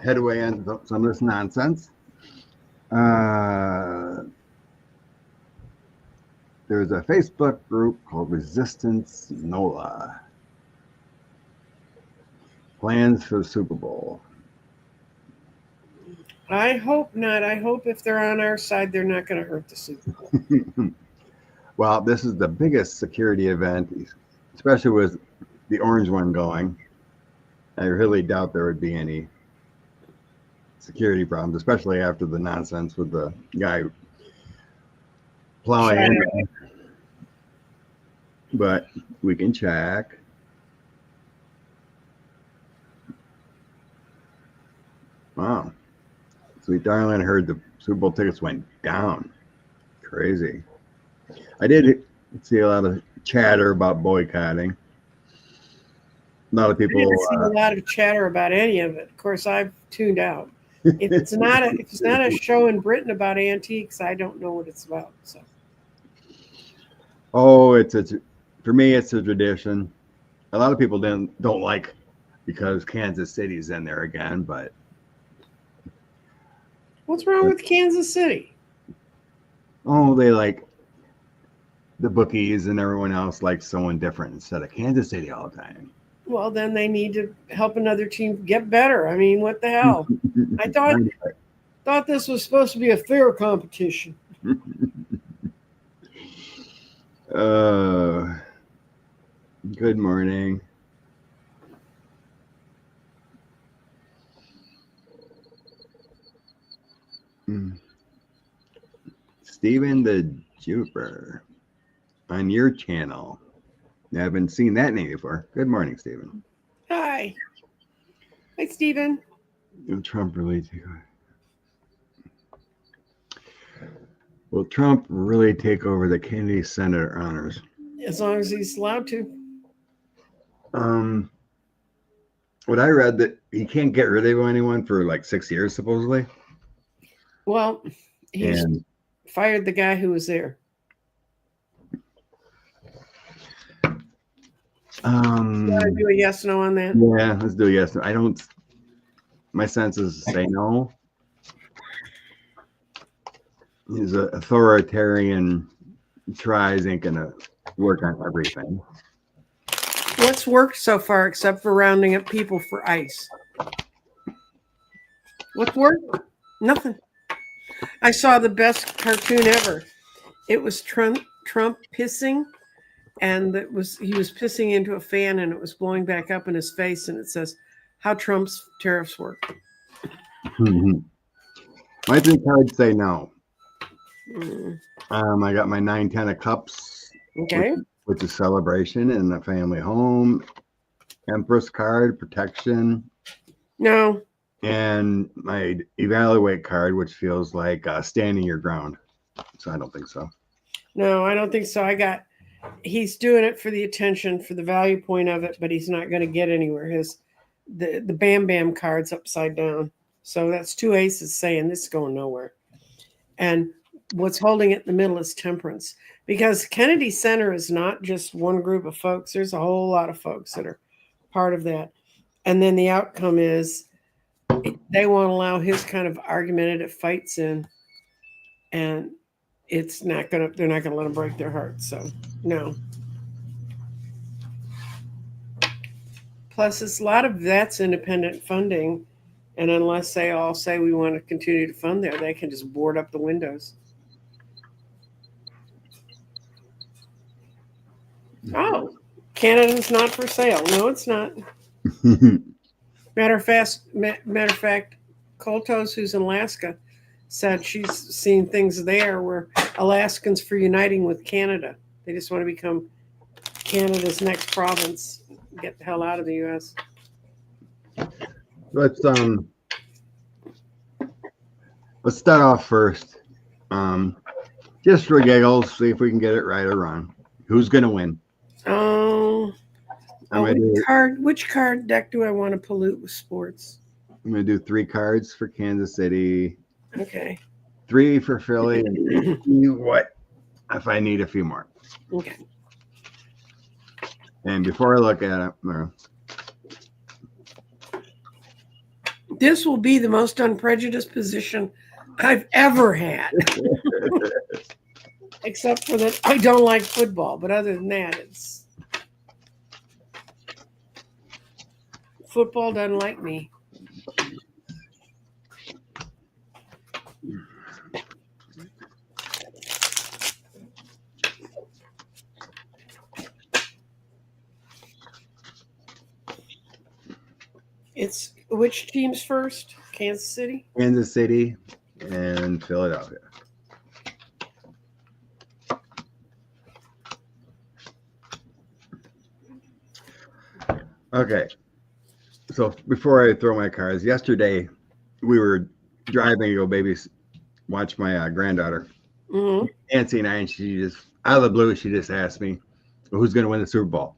headway on some of this nonsense. There's a Facebook group called Resistance NOLA. Plans for the Super Bowl. I hope not. I hope if they're on our side, they're not going to hurt the Super Bowl. Well, this is the biggest security event, especially with the orange one going. I really doubt there would be any security problems, especially after the nonsense with the guy plowing in. But we can check. Wow. Sweet darling, I heard the Super Bowl tickets went down. Crazy. I did see a lot of chatter about boycotting. A lot of people. I didn't see a lot of chatter about any of it. Of course, I've tuned out. If it's not a show in Britain about antiques, I don't know what it's about. So. Oh, for me, it's a tradition. A lot of people don't like because Kansas City's in there again, but. What's wrong with Kansas City? Oh, they like the bookies and everyone else likes someone different instead of Kansas City all the time. Well, then they need to help another team get better. I mean, what the hell? I thought this was supposed to be a fair competition. Good morning. Stephen the Juper on your channel. I haven't seen that name before. Good morning, Stephen. Hi. Hi, Stephen. Trump really Will Trump really take over the Kennedy Senator honors? As long as he's allowed to. What I read that he can't get rid of anyone for like 6 years, supposedly. Well, he's fired the guy who was there. You want to do a yes no on that? Yeah, let's do a yes no. My senses say no. He's an authoritarian, tries ain't gonna work on everything. What's worked so far except for rounding up people for ICE? What's worked? Nothing. I saw the best cartoon ever. It was Trump pissing, and he was pissing into a fan, and it was blowing back up in his face, and it says, "How Trump's tariffs work." My 3 cards say no. I got my 9-10 of cups. Okay. Which is celebration in the family home. Empress card, protection. No. And my evaluate card, which feels like standing your ground. So I don't think so. No, I don't think so. He's doing it for the attention, for the value point of it, but he's not going to get anywhere. The Bam Bam card's upside down. So that's 2 aces saying this is going nowhere. And what's holding it in the middle is temperance. Because Kennedy Center is not just one group of folks. There's a whole lot of folks that are part of that. And then the outcome is they won't allow his kind of argumentative fights in. And they're not going to let them break their hearts. So, no. Plus, it's a lot of that's independent funding. And unless they all say we want to continue to fund there, they can just board up the windows. Oh, Canada's not for sale. No, it's not. Matter of fact, Coltos, who's in Alaska, said she's seen things there where Alaskans for uniting with Canada. They just want to become Canada's next province. Get the hell out of the U.S. Let's start off first. Just for giggles, see if we can get it right or wrong. Who's gonna win? Which card deck do I want to pollute with sports? I'm gonna do 3 cards for Kansas City. Okay. 3 for Philly, and what if I need a few more? Okay. And before I look at it, this will be the most unprejudiced position I've ever had. Except for that I don't like football, but other than that, it's football doesn't like me. It's which team's first? Kansas City? Kansas City and Philadelphia. Okay. So before I throw my cards, yesterday we were driving to go watch my granddaughter, Nancy, and I, and she just, out of the blue, she just asked me, well, who's going to win the Super Bowl?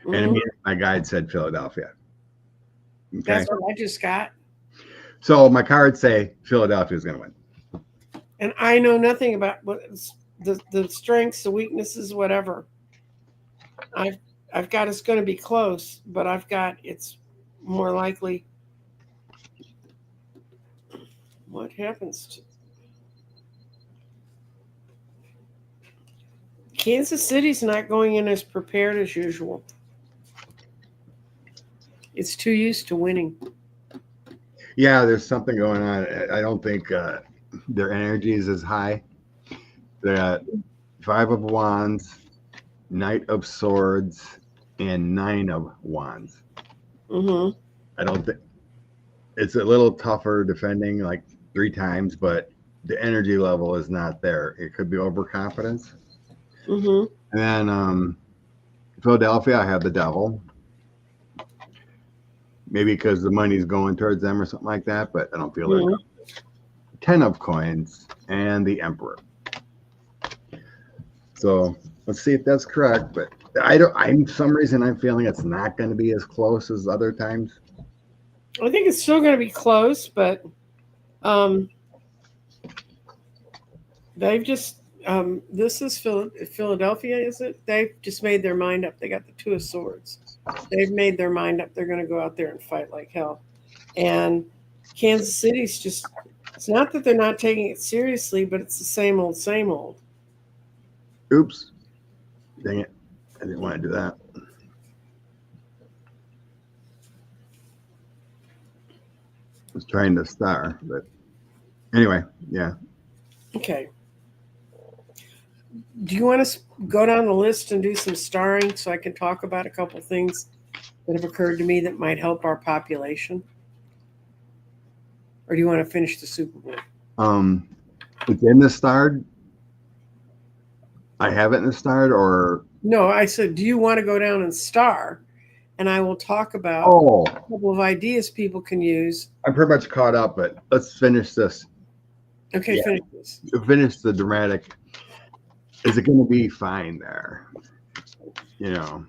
And immediately my guide said Philadelphia. Okay. That's what I just got. So my cards say Philadelphia is going to win. And I know nothing about what the strengths, the weaknesses, whatever. I've got it's going to be close, but I've got it's more likely. What happens to Kansas City's not going in as prepared as usual. It's too used to winning. Yeah, there's something going on. I don't think their energy is as high. They got 5 of Wands, Knight of Swords, and 9 of Wands. I don't think it's a little tougher defending like 3 times, but the energy level is not there. It could be overconfidence. And then Philadelphia, I have the Devil. Maybe because the money's going towards them or something like that, but I don't feel that. 10 of Coins and the Emperor. So let's see if that's correct. But for some reason I'm feeling it's not going to be as close as other times. I think it's still going to be close, but they've just this is Philadelphia, is it? They've just made their mind up. They got the 2 of Swords. They've made their mind up. They're going to go out there and fight like hell. And Kansas City's just, it's not that they're not taking it seriously, but it's the same old, same old. Oops. Dang it. I didn't want to do that. I was trying to star, but anyway, yeah. Okay. Do you want to go down the list and do some starring so I can talk about a couple things that have occurred to me that might help our population? Or do you want to finish the Super Bowl? It's in the starred. I have it in the starred, or no? I said, do you want to go down and star? And I will talk about a couple of ideas people can use. I'm pretty much caught up, but let's finish this. Okay, yeah. Finish this. Finish the dramatic. Is it going to be fine there? You know,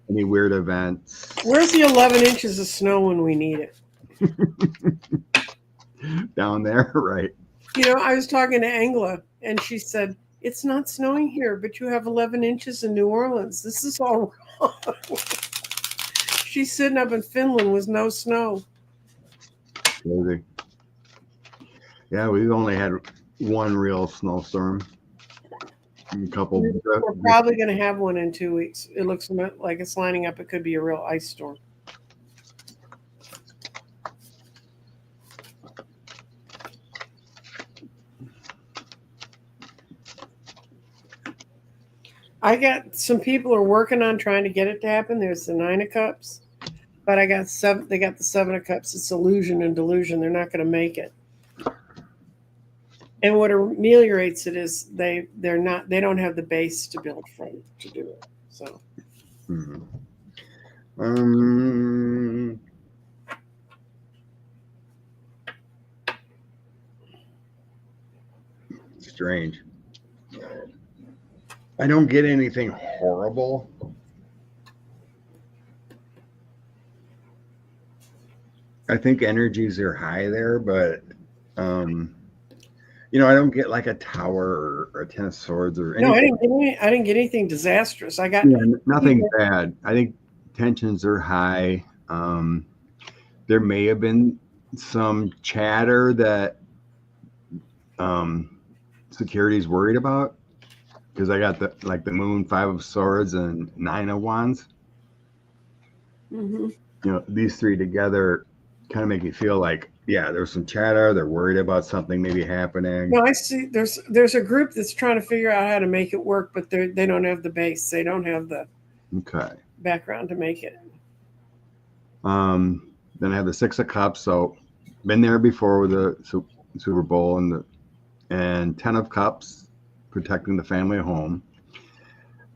any weird events? Where's the 11 inches of snow when we need it? Down there, right? You know, I was talking to Angela, and she said, it's not snowing here, but you have 11 inches in New Orleans. This is all wrong. She's sitting up in Finland with no snow. Crazy. Yeah, we've only had 1 real snowstorm. A couple. We're probably going to have one in 2 weeks. It looks like it's lining up. It could be a real ice storm. I got some people are working on trying to get it to happen. There's the 9 of Cups, but I got 7. They got the 7 of Cups. It's illusion and delusion. They're not going to make it. And what ameliorates it is they don't have the base to build from to do it. So. Strange. I don't get anything horrible. I think energies are high there, but you know, I don't get like a tower or a 10 of Swords or anything. No, I didn't get anything disastrous. I got nothing bad. I think tensions are high. there may have been some chatter that security's worried about, because I got the moon, 5 of swords, and 9 of wands. Mm-hmm. You know, these three together kind of make me feel like, yeah, there's some chatter. They're worried about something maybe happening. No, I see. There's a group that's trying to figure out how to make it work, but they don't have the base. They don't have the background to make it. Then I have the 6 of Cups. So been there before with the Super Bowl, and 10 of Cups, protecting the family home.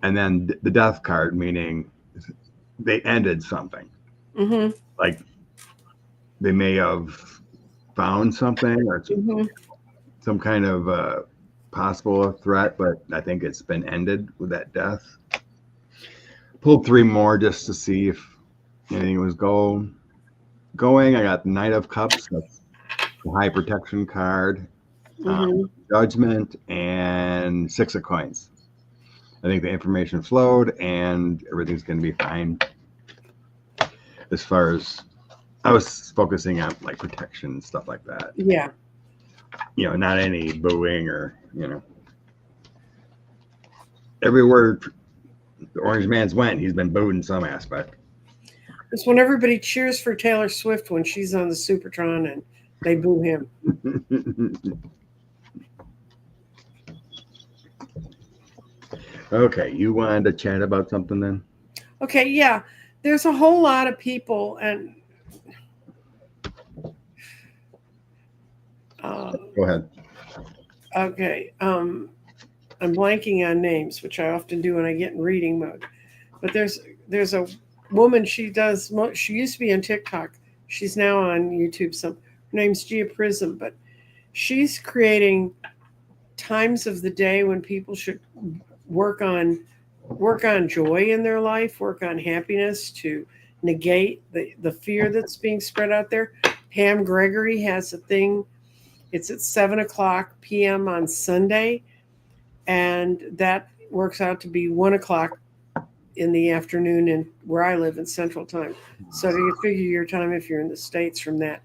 And then the Death card, meaning they ended something. Mm-hmm. Like they may have found something or some kind of possible threat, but I think it's been ended with that death. Pulled 3 more just to see if anything was going. I got the Knight of Cups, that's the high protection card, Judgment, and 6 of Coins. I think the information flowed and everything's going to be fine. As far as I was focusing on like protection and stuff like that. Yeah. You know, not any booing or, you know, everywhere the Orange Man's went, he's been booed in some aspect. It's when everybody cheers for Taylor Swift when she's on the Supertron and they boo him. Okay, you wanted to chat about something then? Okay, yeah. There's a whole lot of people, and go ahead. Okay, I'm blanking on names, which I often do when I get in reading mode. But there's a woman. She used to be on TikTok. She's now on YouTube. Her name's Gia Prism, but she's creating times of the day when people should work on joy in their life, work on happiness to negate the fear that's being spread out there. Pam Gregory has a thing. It's at 7:00 p.m. on Sunday, and that works out to be 1:00 in the afternoon in where I live in Central Time. So you figure your time if you're in the States from that.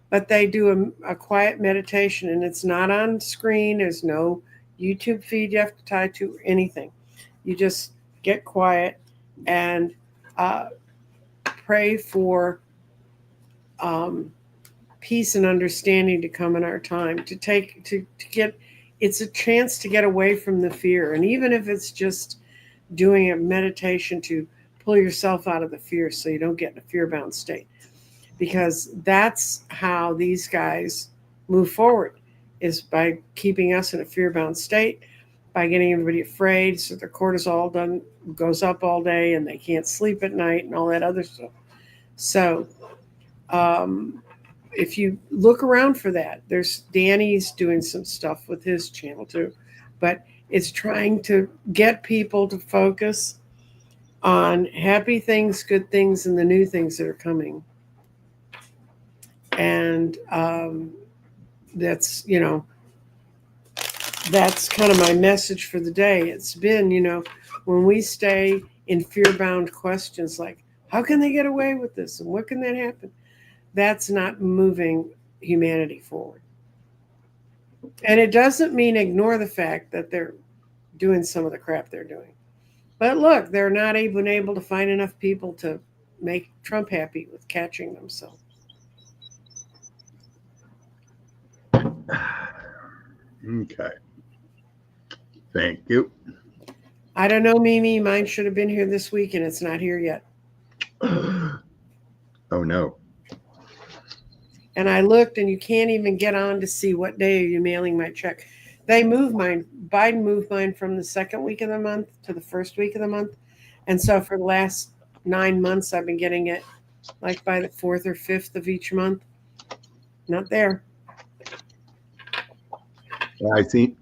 But they do a quiet meditation, and it's not on screen. There's no YouTube feed you have to tie to anything. You just get quiet and pray for peace and understanding to come in our time, to get, it's a chance to get away from the fear. And even if it's just doing a meditation to pull yourself out of the fear so you don't get in a fear-bound state, because that's how these guys move forward, is by keeping us in a fear-bound state, by getting everybody afraid so their cortisol goes up all day and they can't sleep at night and all that other stuff. So if you look around for that, there's Danny's doing some stuff with his channel too, but it's trying to get people to focus on happy things, good things, and the new things that are coming. And that's, that's kind of my message for the day. It's been, when we stay in fear-bound questions like, how can they get away with this? And what can that happen? That's not moving humanity forward. And it doesn't mean ignore the fact that they're doing some of the crap they're doing. But look, they're not even able to find enough people to make Trump happy with catching them. So. Okay. Thank you. I don't know, Mimi. Mine should have been here this week, and it's not here yet. Oh, no. And I looked, and you can't even get on to see what day are you mailing my check. They moved mine. Biden moved mine from the second week of the month to the first week of the month. And so for the last 9 months, I've been getting it like by the 4th or 5th of each month. Not there.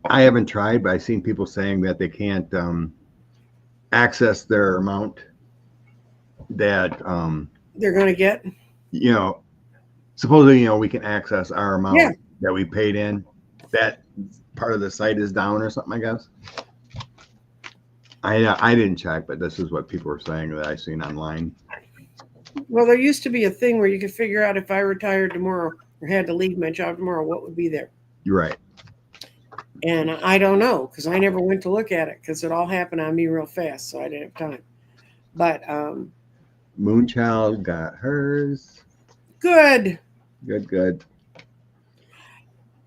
I haven't tried, but I've seen people saying that they can't access their amount that they're going to get. Supposedly, we can access our amount that we paid in. That part of the site is down or something, I guess. I didn't check, but this is what people were saying that I've seen online. Well, there used to be a thing where you could figure out if I retired tomorrow or had to leave my job tomorrow, what would be there. You're right. And I don't know because I never went to look at it because it all happened on me real fast, so I didn't have time. But Moonchild got hers. good. Good.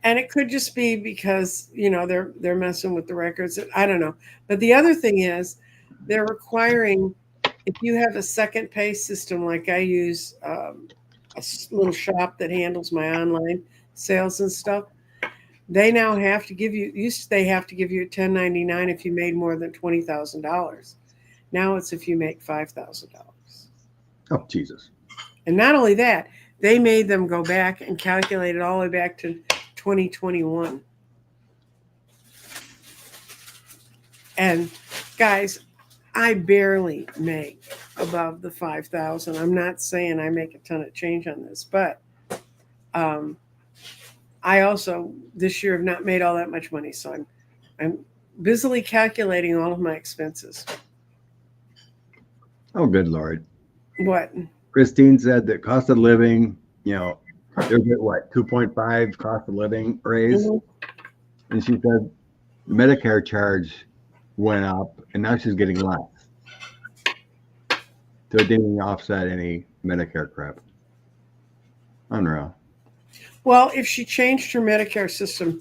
And it could just be because they're messing with the records. I don't know. But the other thing is, they're requiring if you have a second pay system like I use, little shop that handles my online sales and stuff. They now have to give you. They have to give you a 1099 if you made more than $20,000. Now it's if you make $5,000. Oh, Jesus. And not only that, they made them go back and calculate it all the way back to 2021. And guys, I barely make above the 5,000. I'm not saying I make a ton of change on this, but I also this year have not made all that much money, so I'm busily calculating all of my expenses. Oh, good Lord. What? Christine said that cost of living, there's a what 2.5 cost of living raise, and she said Medicare charge went up, and now she's getting less. So it didn't offset any Medicare crap. Unreal. Well, if she changed her Medicare system,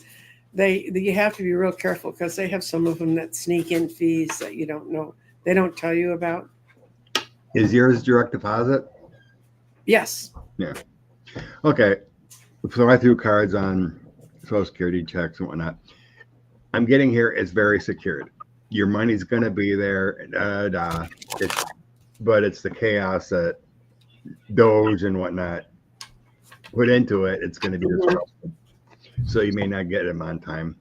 you have to be real careful because they have some of them that sneak in fees that you don't know. They don't tell you about. Is yours direct deposit? Yes. Yeah. Okay. So I threw cards on Social Security checks and whatnot. I'm getting here. It's very secured. Your money's going to be there. But it's the chaos that DOGE and whatnot put into it. It's going to be disrupted. So you may not get them on time.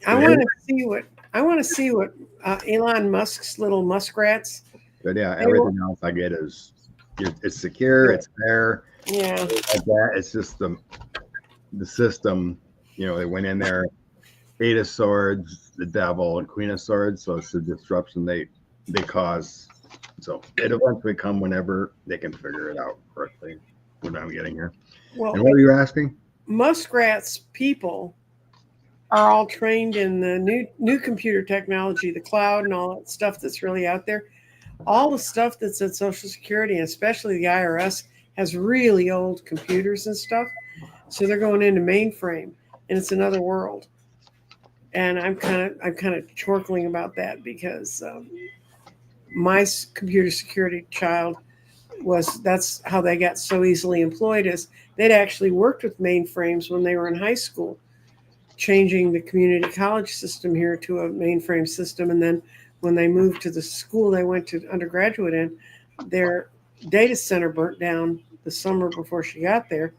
I want to see what Elon Musk's little muskrats. But yeah, everything else I get it's secure. It's there. Yeah. Like that. It's just the system. They went in there, Eight of Swords, the Devil, and Queen of Swords. So it's the disruption they cause. So it eventually come whenever they can figure it out correctly. What I'm getting here. Well, and what are you asking? Muskrats people are all trained in the new computer technology, the cloud, and all that stuff that's really out there. All the stuff that's at Social Security, and especially the IRS, has really old computers and stuff. So they're going into mainframe, and it's another world. And I'm kind of chortling about that because my computer security child that's how they got so easily employed, is they'd actually worked with mainframes when they were in high school, changing the community college system here to a mainframe system. And then when they moved to the school they went to undergraduate in, their data center burnt down the summer before she got there.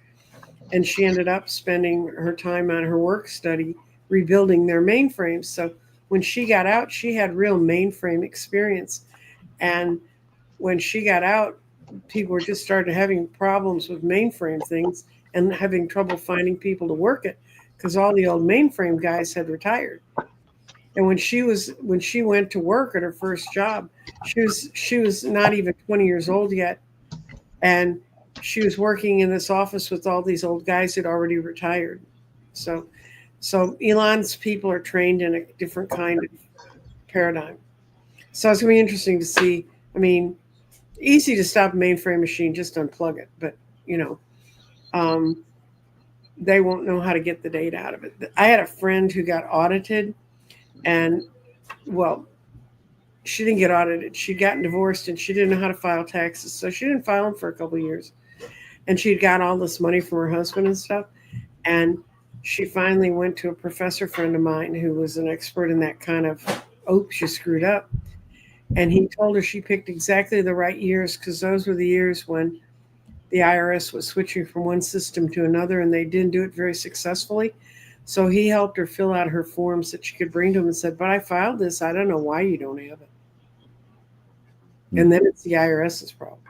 And she ended up spending her time on her work study rebuilding their mainframes. So when she got out, she had real mainframe experience. And when she got out, people were just started having problems with mainframe things and having trouble finding people to work it because all the old mainframe guys had retired. And when she went to work at her first job, she was not even 20 years old yet, and she was working in this office with all these old guys who'd already retired. So Elon's people are trained in a different kind of paradigm. So it's going to be interesting to see. I mean, easy to stop a mainframe machine, just unplug it. But, they won't know how to get the data out of it. I had a friend who got audited, and, well, she didn't get audited. She'd gotten divorced, and she didn't know how to file taxes. So she didn't file them for a couple of years. And she'd got all this money from her husband and stuff. And she finally went to a professor friend of mine who was an expert in that kind of, oops, you screwed up. And he told her she picked exactly the right years because those were the years when the IRS was switching from one system to another, and they didn't do it very successfully. So he helped her fill out her forms that she could bring to him and said, but I filed this. I don't know why you don't have it. And then it's the IRS's problem.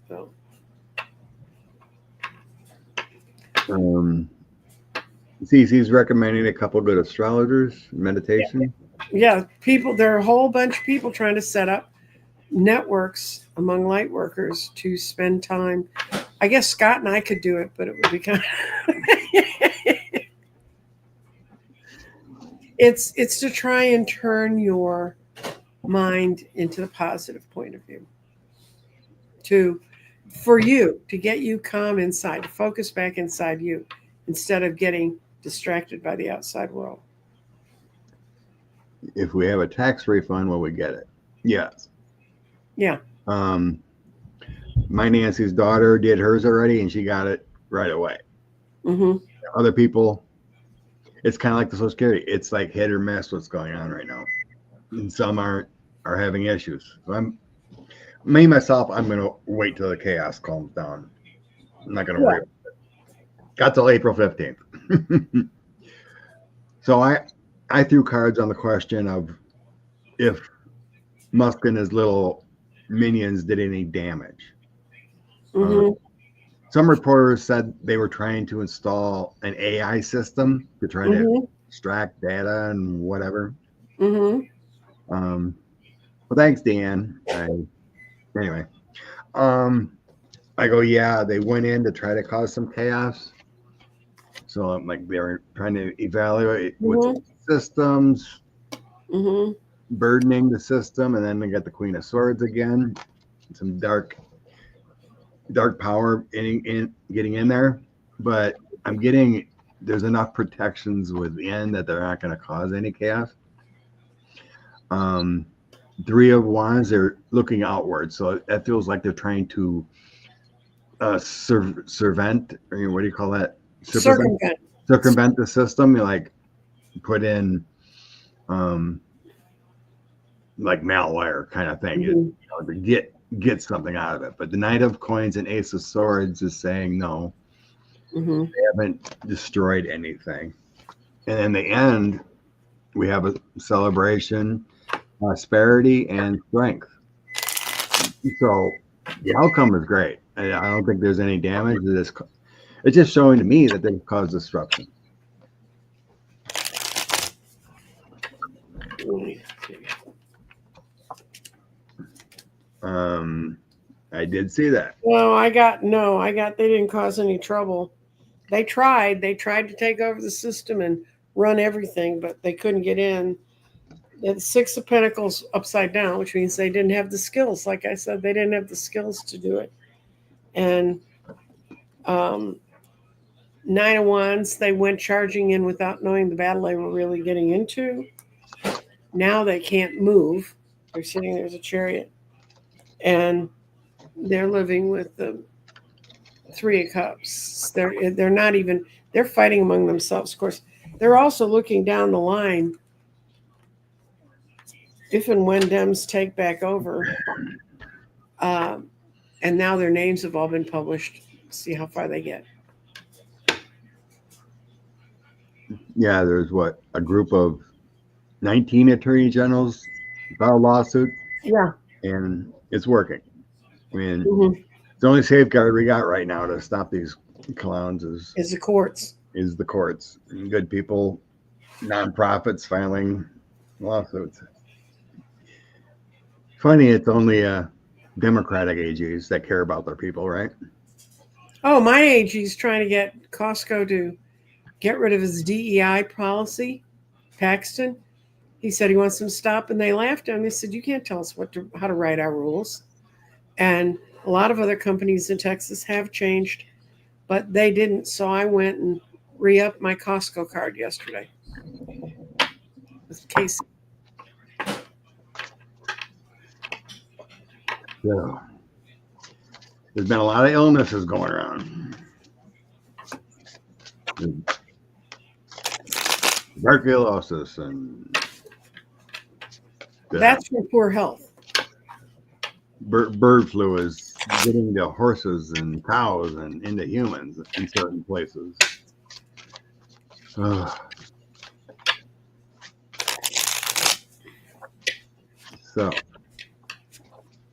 So. CC's recommending a couple good astrologers, meditation. Yeah, people. There are a whole bunch of people trying to set up networks among light workers to spend time. I guess Scott and I could do it, but it would be kind of it's to try and turn your mind into the positive point of view. For you to get you calm inside, to focus back inside you instead of getting distracted by the outside world. If we have a tax refund, will we get it? Yes. Yeah. My Nancy's daughter did hers already, and she got it right away. Mm-hmm. Other people, it's kind of like the Social Security. It's like hit or miss what's going on right now, and some are having issues. So myself, I'm going to wait till the chaos calms down. I'm not going to worry about it. Got till April 15th. So I threw cards on the question of if Musk and his little minions did any damage. Mm-hmm. Some reporters said they were trying to install an AI system to try to extract data and whatever. Mm-hmm. Well, thanks, Dan. Anyway, I go, yeah, they went in to try to cause some chaos. So I'm like, they were trying to evaluate with systems, burdening the system, and then they got the Queen of Swords again, some dark power getting in there. But I'm getting there's enough protections within that they're not going to cause any chaos. Three of Wands, they're looking outward, so that feels like they're trying to circumvent, or what do you call that? Circumvent the system. You like put in like malware kind of thing, to get something out of it. But the Knight of Coins and Ace of Swords is saying no, they haven't destroyed anything. And in the end, we have a celebration, prosperity, and strength. So the outcome is great. I don't think there's any damage to this. It's just showing to me that they've caused disruption. I did see that. They didn't cause any trouble. They tried to take over the system and run everything, but they couldn't get in. The Six of Pentacles upside down, which means they didn't have the skills. Like I said, they didn't have the skills to do it. And Nine of Wands, they went charging in without knowing the battle they were really getting into. Now they can't move. They're sitting there as a chariot. And they're living with the Three of Cups. They're not even, they're fighting among themselves. Of course, they're also looking down the line. If and when Dems take back over, and now their names have all been published, see how far they get. Yeah, there's a group of 19 attorney generals filed lawsuits. Yeah. And it's working. I mean, the only safeguard we got right now to stop these clowns is the courts. Is the courts. And good people, nonprofits filing lawsuits. Funny, it's only Democratic AGs that care about their people, right? Oh, my AG's trying to get Costco to get rid of his DEI policy, Paxton. He said he wants them to stop, and they laughed at him. They said, "You can't tell us how to write our rules." And a lot of other companies in Texas have changed, but they didn't. So I went and re-upped my Costco card yesterday with Casey. Yeah. There's been a lot of illnesses going around. Tuberculosis and that's for poor health. Bird flu is getting to horses and cows and into humans in certain places. So,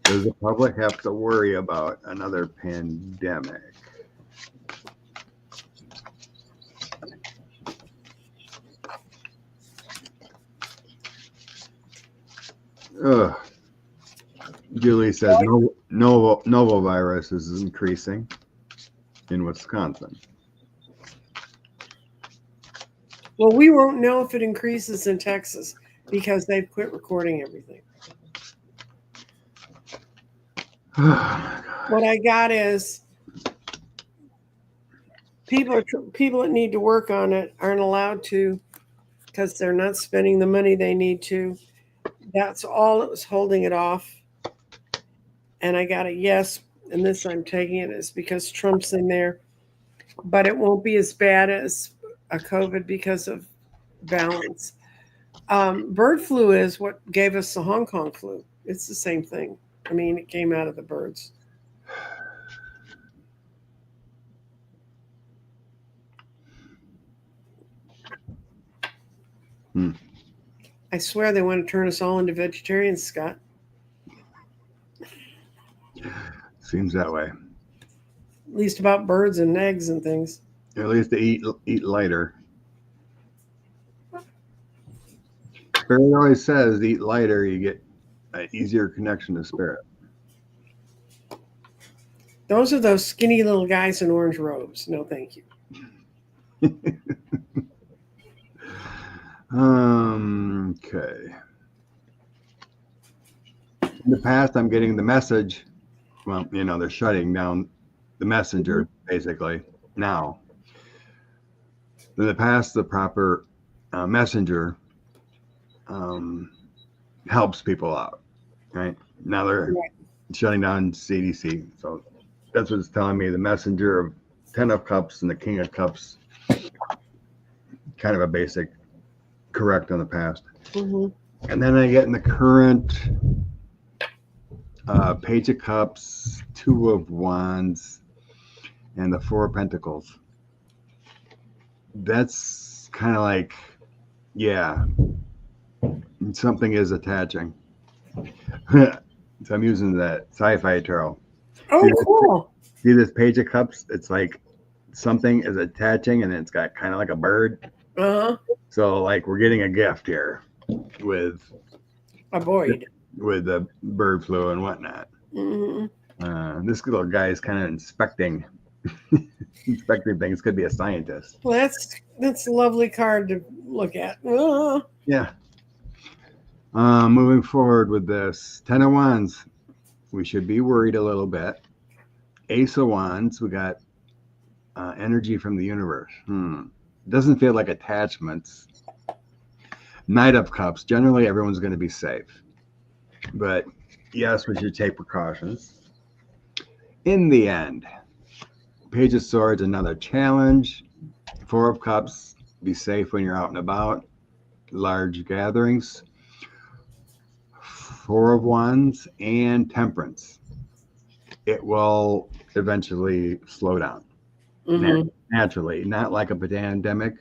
does the public have to worry about another pandemic? Julie says novo virus is increasing in Wisconsin. Well, we won't know if it increases in Texas because they've quit recording everything. What I got is people that need to work on it aren't allowed to because they're not spending the money they need to. That's all that was holding it off. And I got a yes, and this I'm taking it is because Trump's in there. But it won't be as bad as a COVID because of balance. Bird flu is what gave us the Hong Kong flu. It's the same thing. I mean, it came out of the birds. I swear they want to turn us all into vegetarians, Scott. Seems that way. At least about birds and eggs and things. At least they eat lighter. Spirit always says eat lighter, you get an easier connection to spirit. Those are those skinny little guys in orange robes. No, thank you. Okay. In the past, I'm getting the message. Well, they're shutting down the messenger basically now. In the past, the proper messenger helps people out, right? Now they're shutting down CDC. So that's what it's telling me. The messenger of 10 of cups and the king of cups, kind of a basic correct on the past. Mm-hmm. And then I get in the current page of cups, 2 of wands, and the 4 of pentacles. That's kind of like, yeah, something is attaching. So I'm using that sci-fi tarot. Oh, cool. See this page of cups? It's like something is attaching and it's got kind of like a bird. So like we're getting a gift here with a void, with the bird flu and whatnot. Mm-hmm. This little guy is kind of inspecting things. Could be a scientist. Well, that's a lovely card to look at. Yeah. Moving forward with this 10 of wands, we should be worried a little bit. Ace of wands, we got energy from the universe. Doesn't feel like attachments. Knight of cups, generally everyone's going to be safe, but yes, we should take precautions. In the end, page of swords, another challenge. 4 of cups, be safe when you're out and about, large gatherings. 4 of wands and temperance. It will eventually slow down. Naturally, not like a pandemic,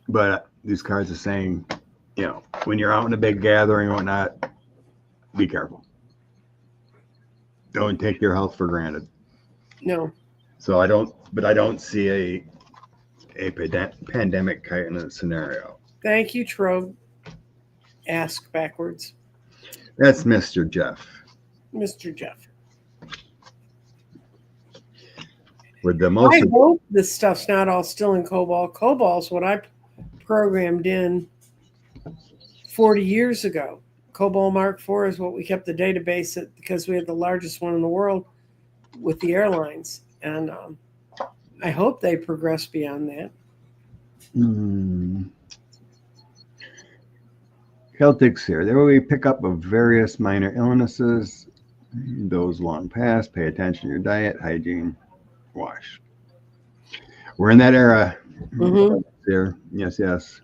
but these cards are saying, when you're out in a big gathering or whatnot, be careful. Don't take your health for granted. No. So I don't see a pandemic kind of scenario. Thank you, Trobe. Ask backwards. That's Mr. Jeff. Mr. Jeff. With the most. I hope this stuff's not all still in COBOL. COBOL's what I programmed in 40 years ago. COBOL Mark IV is what we kept the database at because we had the largest one in the world with the airlines. And I hope they progress beyond that. Celtics here. There will be pickup of various minor illnesses. Those long past, pay attention to your diet, hygiene, wash. We're in that era. There. Yes.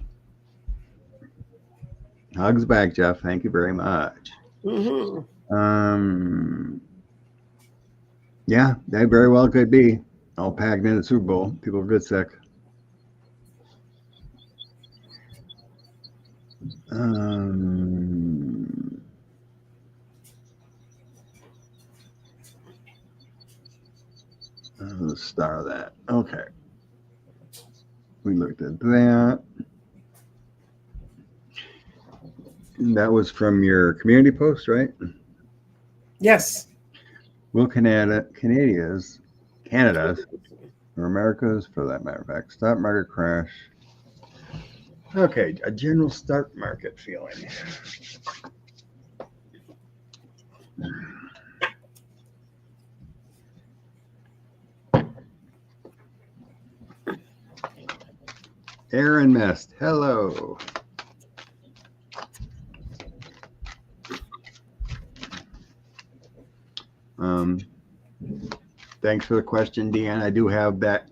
Hugs back, Jeff. Thank you very much. Yeah, that very well could be. All packed in the Super Bowl. People are good sick. The star of that. Okay. We looked at that. And that was from your community post, right? Yes. Will Canada's, or America's, for that matter of fact, stock market crash? Okay, a general stock market feeling. Aaron Mist, hello. Thanks for the question, Deanne. I do have that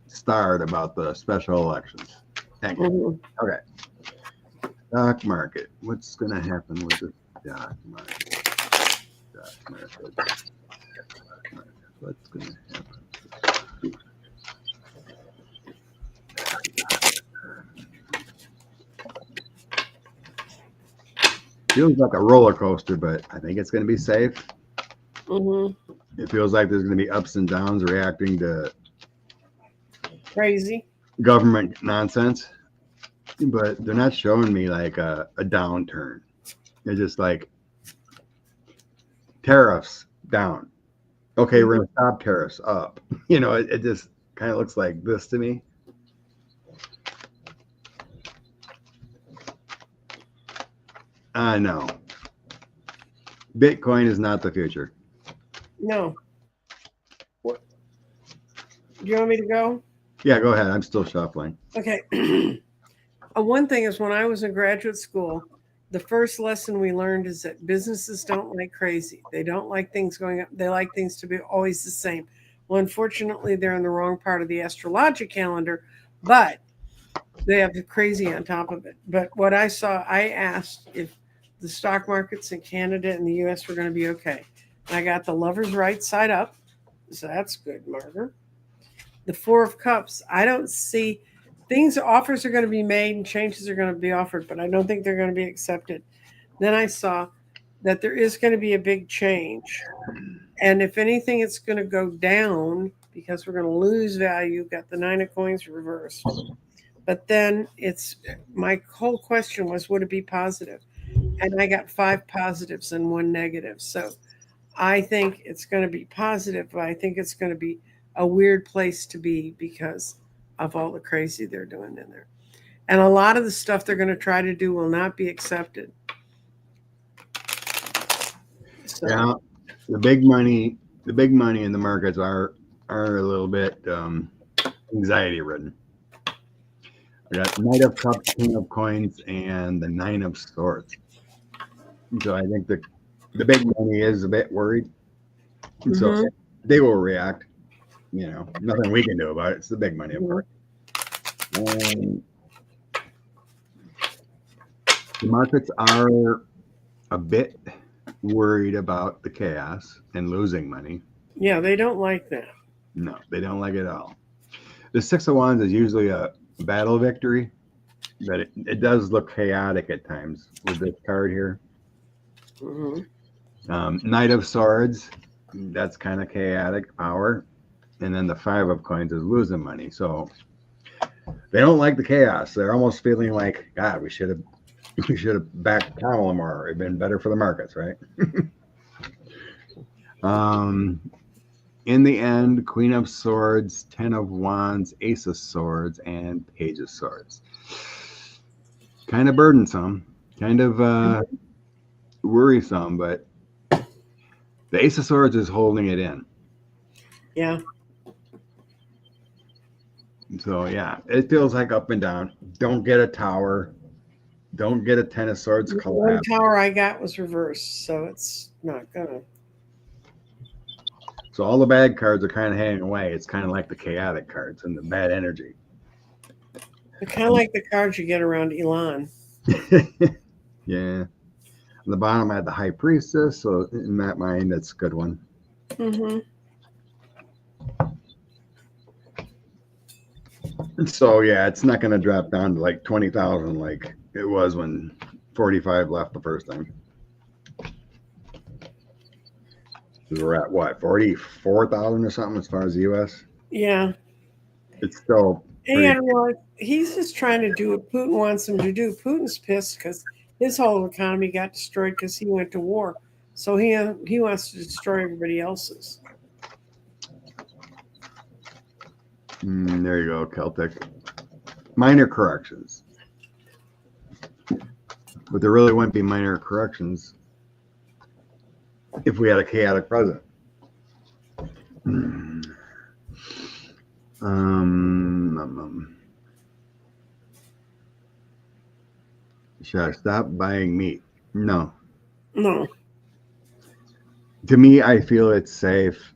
starred about the special elections. Thank you. Okay. Stock market. What's going to happen with the stock market? Stock market. What's going to happen? Feels like a roller coaster, but I think it's going to be safe. It feels like there's going to be ups and downs reacting to crazy government nonsense, but they're not showing me like a downturn. They're just like tariffs down. Okay, we're going to stop tariffs up. You know, it just kind of looks like this to me. No. Bitcoin is not the future. No. What? Do you want me to go? Yeah, go ahead. I'm still shuffling. Okay. One thing is when I was in graduate school, the first lesson we learned is that businesses don't like crazy. They don't like things going up. They like things to be always the same. Well, unfortunately, they're in the wrong part of the astrological calendar, but they have the crazy on top of it. But what I saw, I asked if the stock markets in Canada and the U.S. were going to be okay. And I got the Lover's right side up. So that's good, Margaret. The Four of Cups, I don't see offers are going to be made and changes are going to be offered, but I don't think they're going to be accepted. Then I saw that there is going to be a big change. And if anything, it's going to go down because we're going to lose value. Got the Nine of Coins reversed. But then my whole question was, would it be positive? And I got 5 positives and 1 negative. So I think it's going to be positive, but I think it's going to be a weird place to be because of all the crazy they're doing in there. And a lot of the stuff they're going to try to do will not be accepted. So, yeah, the big money in the markets are a little bit anxiety ridden. I got Knight of Cups, King of Coins, and the Nine of Swords. So I think the big money is a bit worried. So they will react. You know, nothing we can do about it. It's the big money, of course. The markets are a bit worried about the chaos and losing money. Yeah, they don't like that. No, they don't like it at all. The Six of Wands is usually a battle victory, but it does look chaotic at times with this card here. Knight of Swords, that's kind of chaotic power. And then the Five of Coins is losing money. So they don't like the chaos. They're almost feeling like, God, we should have backed Kamala more. It'd been better for the markets, right? In the end, Queen of Swords, 10 of Wands, Ace of Swords, and Page of Swords. Kind of burdensome, kind of worrisome, but the Ace of Swords is holding it in. Yeah. So, yeah, it feels like up and down. Don't get a tower. Don't get a 10 of Swords collapse. One tower I got was reversed, so it's not gonna. So all the bad cards are kind of hanging away. It's kind of like the chaotic cards and the bad energy. It's kind of like the cards you get around Elon. Yeah. On the bottom, I had the High Priestess. So in that mind, that's a good one. So yeah, it's not going to drop down to like 20,000 like it was when 45 left the first time. We're at what, 44,000 or something as far as the U.S. Yeah. It's still. He's just trying to do what Putin wants him to do. Putin's pissed because his whole economy got destroyed because he went to war. So he wants to destroy everybody else's. There you go, Celtic. Minor corrections. But there really wouldn't be minor corrections if we had a chaotic president. Should I stop buying meat? No. No. To me, I feel it's safe.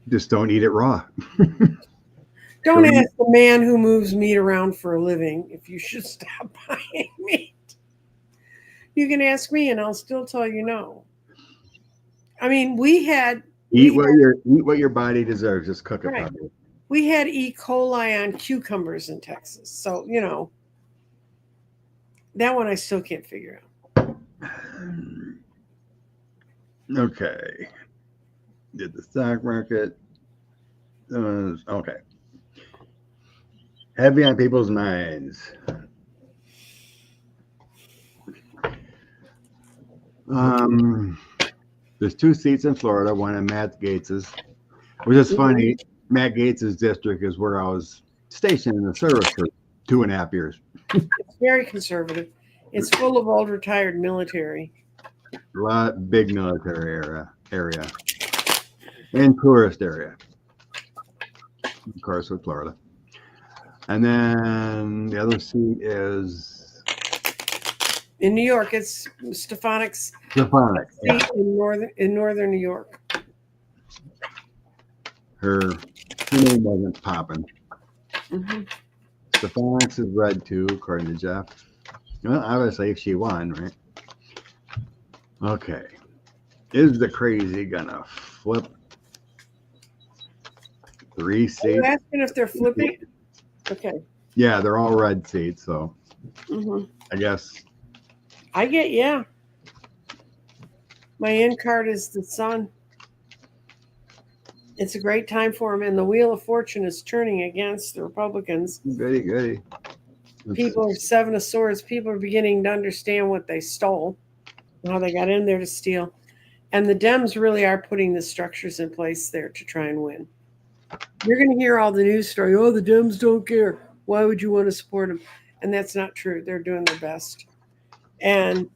Just don't eat it raw. Don't ask the man who moves meat around for a living if you should stop buying meat. You can ask me, and I'll still tell you no. I mean, eat what your body deserves. Just cook it properly. We had E. coli on cucumbers in Texas, so that one I still can't figure out. Okay. Did the stock market? Okay. Heavy on people's minds. There's 2 seats in Florida, one in Matt Gates's, which is funny. Matt Gates's district is where I was stationed in the service for 2.5 years. It's very conservative. It's full of old retired military. A lot big military area and tourist area, of course, with Florida. And then the other seat is in New York. It's Stefanik's seat in northern New York. Her name wasn't popping. Mm-hmm. Stefanik's is red too, according to Jeff. Well, obviously, she won, right? Okay. Is the crazy gonna flip 3 seats? Are you asking if they're flipping? Okay. Yeah, they're all red seats, so I guess. Yeah. My end card is the sun. It's a great time for them, and the wheel of fortune is turning against the Republicans. Goody. People are 7 of swords. People are beginning to understand what they stole, how they got in there to steal. And the Dems really are putting the structures in place there to try and win. You're going to hear all the news story. Oh, the Dems don't care. Why would you want to support them? And that's not true. They're doing their best. And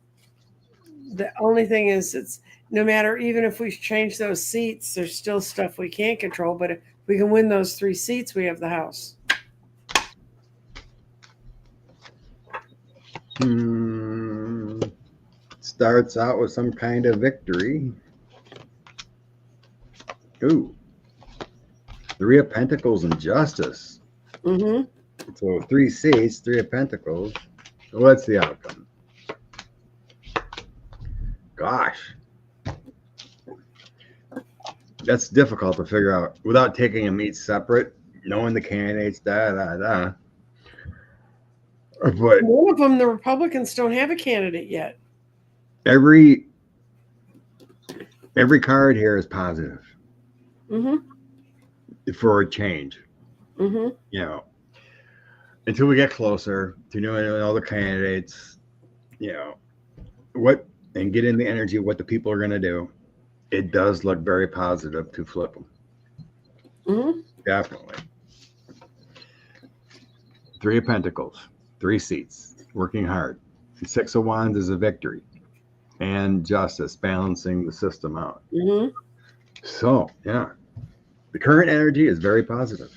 the only thing is, it's no matter, even if we change those seats, there's still stuff we can't control. But if we can win those 3 seats, we have the House. Starts out with some kind of victory. Ooh. 3 of Pentacles and Justice. So 3 seats, 3 of Pentacles. So what's the outcome? Gosh. That's difficult to figure out without taking them each separate, knowing the candidates, But one of them, the Republicans don't have a candidate yet. Every card here is positive for a change. You know, until we get closer to knowing all the candidates, what, and get in the energy of what the people are going to do, it does look very positive to flip them. Definitely. 3 of Pentacles, 3 seats, working hard. 6 of Wands is a victory. And Justice, balancing the system out. So, yeah. The current energy is very positive.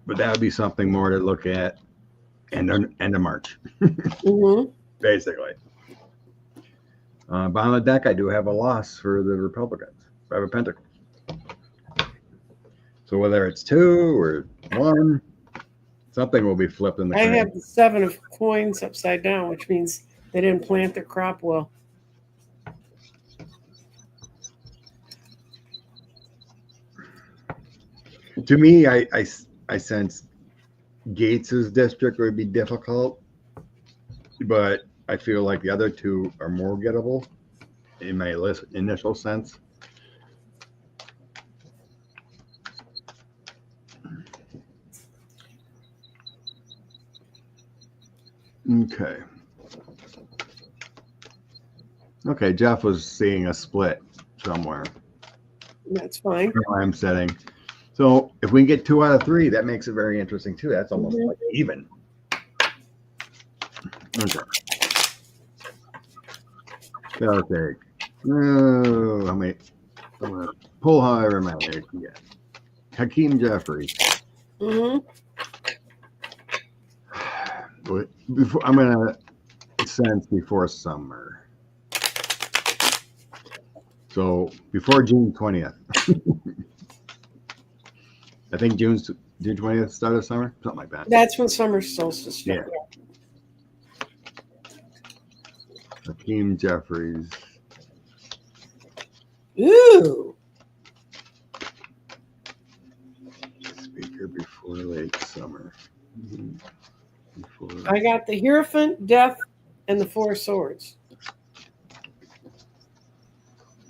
But that would be something more to look at end of March. Basically. Bottom of the deck, I do have a loss for the Republicans. 5 of Pentacles. So whether it's 2 or 1, something will be flipped in the I have the 7 of coins upside down, which means they didn't plant their crop well. To me, I sense Gates's district would be difficult, but I feel like the other 2 are more gettable in my initial sense. Okay. Okay, Jeff was seeing a split somewhere. That's fine. I'm setting. So if we can get 2 out of 3, that makes it very interesting too. That's almost like even. Okay. That'll take. Oh, how many? I'm gonna pull however many I can get. Hakeem Jeffries. Before I'm gonna sense before summer. So before June 20th. I think June 20th start of summer, something like that. That's when summer solstice starts. Hakeem Jeffries. Ooh. Speaker before late summer. I got the Hierophant, Death, and the Four Swords.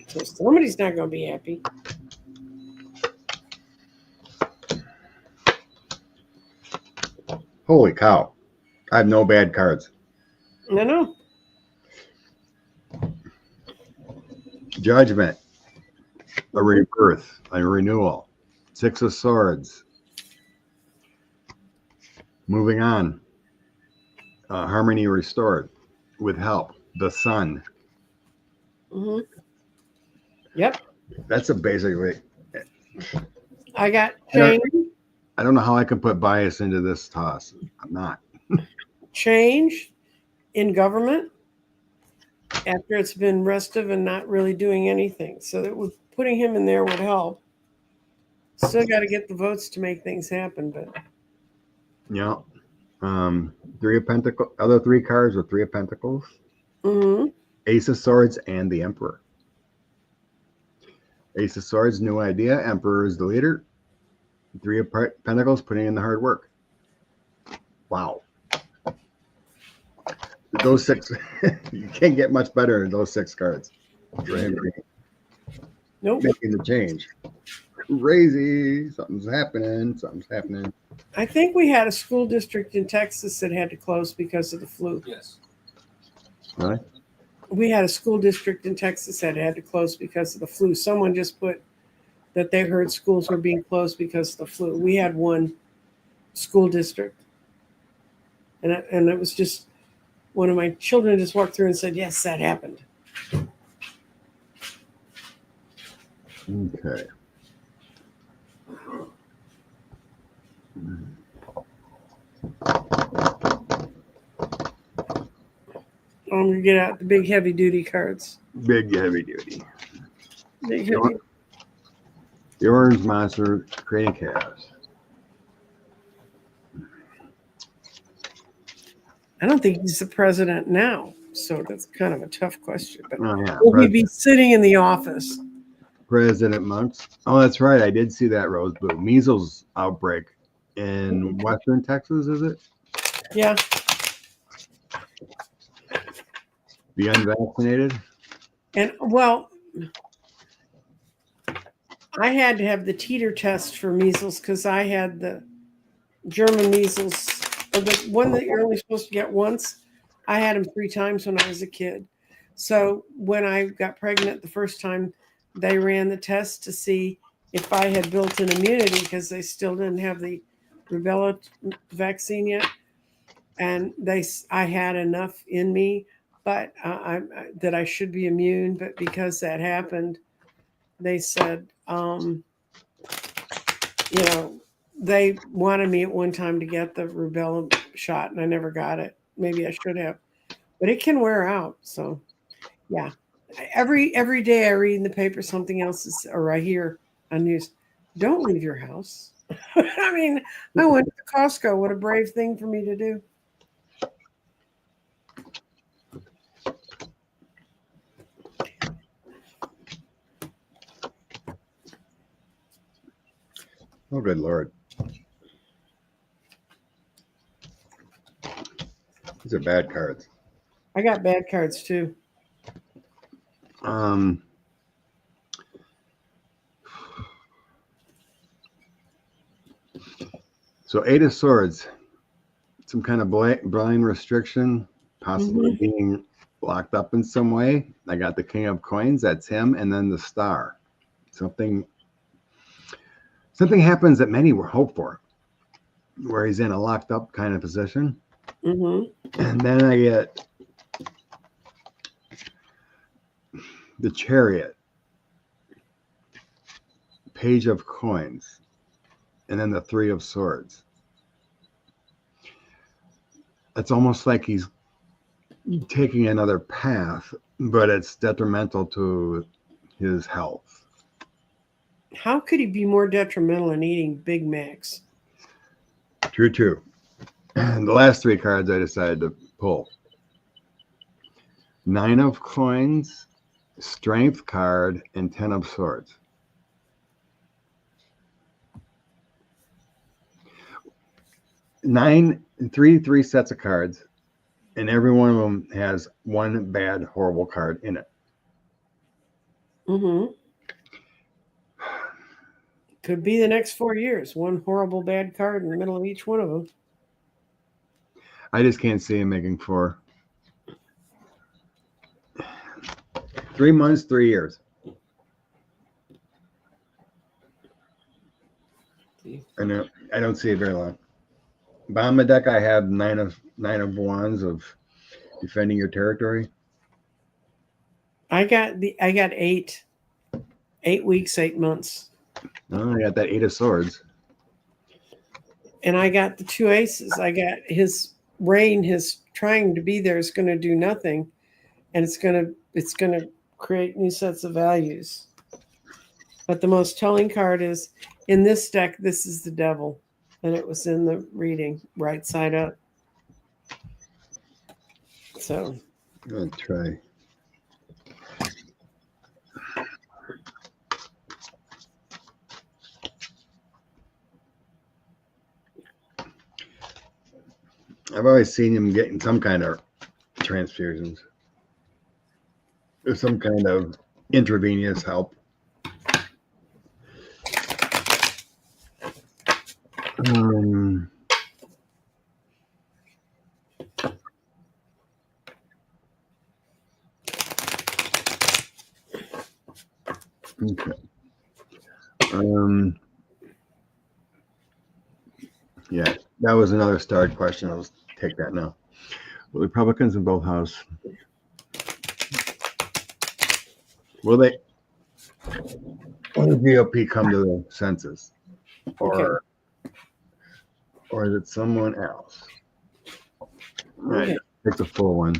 So somebody's not going to be happy. Holy cow. I have no bad cards. I know. Judgment. A rebirth. A renewal. 6 of Swords. Moving on. Harmony restored. With help. The Sun. Yep. That's a basically. I got change. I don't know how I can put bias into this toss. I'm not. Change in government after it's been restive and not really doing anything. So that putting him in there would help. Still got to get the votes to make things happen, but Yeah. 3 of Pentacles. Other 3 cards with 3 of Pentacles. Ace of Swords and the Emperor. Ace of Swords, new idea. Emperor is the leader. 3 of Pentacles, putting in the hard work. Wow. Those 6, you can't get much better than those 6 cards. Nope. Making the change. Crazy. Something's happening. Something's happening. I think we had a school district in Texas that had to close because of the flu. Yes. Really? We had a school district in Texas that had to close because of the flu. Someone just put that they heard schools were being closed because of the flu. We had one school district. And it was just one of my children just walked through and said, yes, that happened. Okay. I'm going to get out the big heavy duty cards. Big heavy duty. Big heavy. The Orange Monster creating chaos. I don't think he's the president now. So that's kind of a tough question. But yeah, will he be sitting in the office? President Monks. Oh, that's right. I did see that, Rose Blue. Measles outbreak in Western Texas, is it? Yeah. The unvaccinated? And, well, I had to have the teeter test for measles because I had the German measles, or the one that you're only supposed to get once. I had them 3 times when I was a kid. So when I got pregnant the first time, they ran the test to see if I had built-in immunity because they still didn't have the rubella vaccine yet. And I had enough in me, but that I should be immune. But because that happened, they said, they wanted me at one time to get the rubella shot, and I never got it. Maybe I should have, but it can wear out. So, yeah. Every day I read in the paper something else is, or I hear on news, don't leave your house. I mean, I went to Costco. What a brave thing for me to do. Oh, good Lord. These are bad cards. I got bad cards too. So 8 of Swords, some kind of blind restriction, possibly being locked up in some way. I got the King of Coins, that's him, and then the Star. Something happens that many were hoped for, where he's in a locked up kind of position. And then I get the Chariot, Page of Coins, and then the Three of Swords. It's almost like he's taking another path, but it's detrimental to his health. How could he be more detrimental in eating Big Macs? True. And the last three cards I decided to pull. Nine of Coins, Strength card, and 10 of Swords. Three sets of cards, and every one of them has one bad, horrible card in it. Could be the next 4 years. One horrible bad card in the middle of each one of them. I just can't see him making 4. 3 months, 3 years. I don't see it very long. Bottom of the deck, I have nine of wands of defending your territory. I got 8 weeks, 8 months. Oh, I got that 8 of Swords. And I got the 2 aces. I got his reign, his trying to be there is going to do nothing, and it's going to create new sets of values. But the most telling card is in this deck. This is the Devil, and it was in the reading right side up. So I'm gonna try. I've always seen him getting some kind of transfusions or some kind of intravenous help. Okay. Yeah, that was another starred question. I'll take that now. Will Republicans in both houses, will the GOP come to the census, or is it someone else? Right, it's a full one.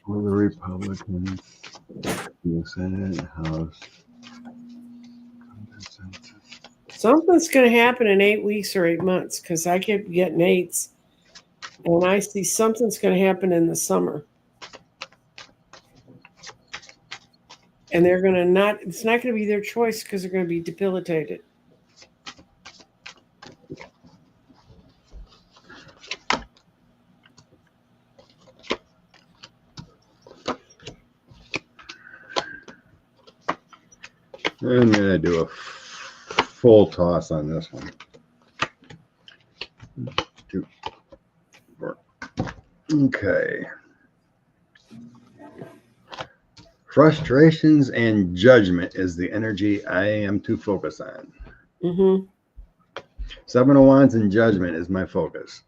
Will the Republicans in the Senate and House come to the census? something's going to happen in 8 weeks or 8 months, because I keep getting 8s, and I see something's going to happen in the summer. And they're going to not, it's not going to be their choice because they're going to be debilitated. I'm going to do a full toss on this one. 2, 4. Okay. Frustrations and judgment is the energy I am to focus on. 7 of Wands and judgment is my focus.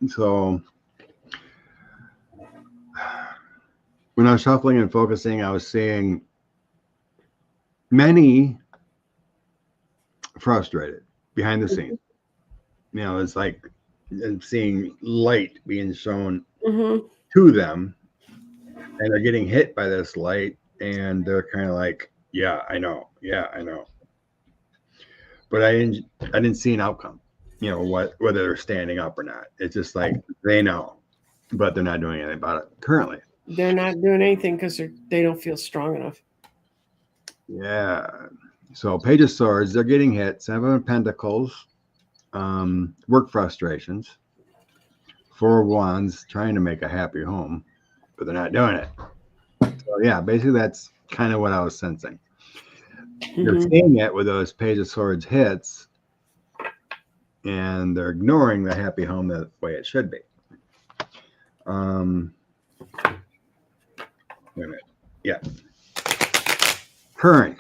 So when I was shuffling and focusing, I was seeing many frustrated behind the scenes. You know, it's like I'm seeing light being shown to them, and they're getting hit by this light, and they're kind of like, yeah, I know. But I didn't see an outcome, you know, whether they're standing up or not. It's just like they know, but they're not doing anything about it currently. They're not doing anything because they don't feel strong enough. Yeah. So Page of Swords, they're getting hit. 7 of Pentacles, work frustrations. 4 of Wands, trying to make a happy home, but they're not doing it. So yeah, basically that's kind of what I was sensing. They're Mhm. seeing it with those Page of Swords hits, and they're ignoring the happy home the way it should be. Wait a minute. Yeah. Current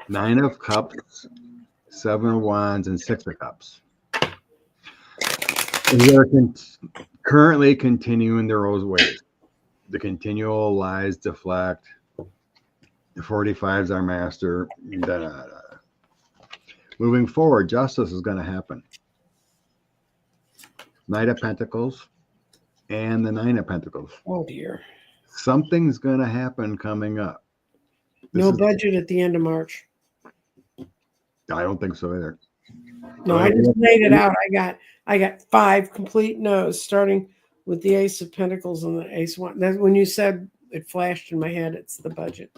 9 of Cups, 7 of Wands, and 6 of Cups. They're currently continuing their old ways. The continual lies deflect. The 45's our master. Da, da, da. Moving forward, justice is going to happen. Knight of Pentacles and the 9 of Pentacles. Oh dear. Something's going to happen coming up. No budget at the end of March. I don't think so either. No, I just laid it out. I got 5 complete no's, starting with the Ace of Pentacles and the Ace of Wands. That's when you said it flashed in my head. It's the budget.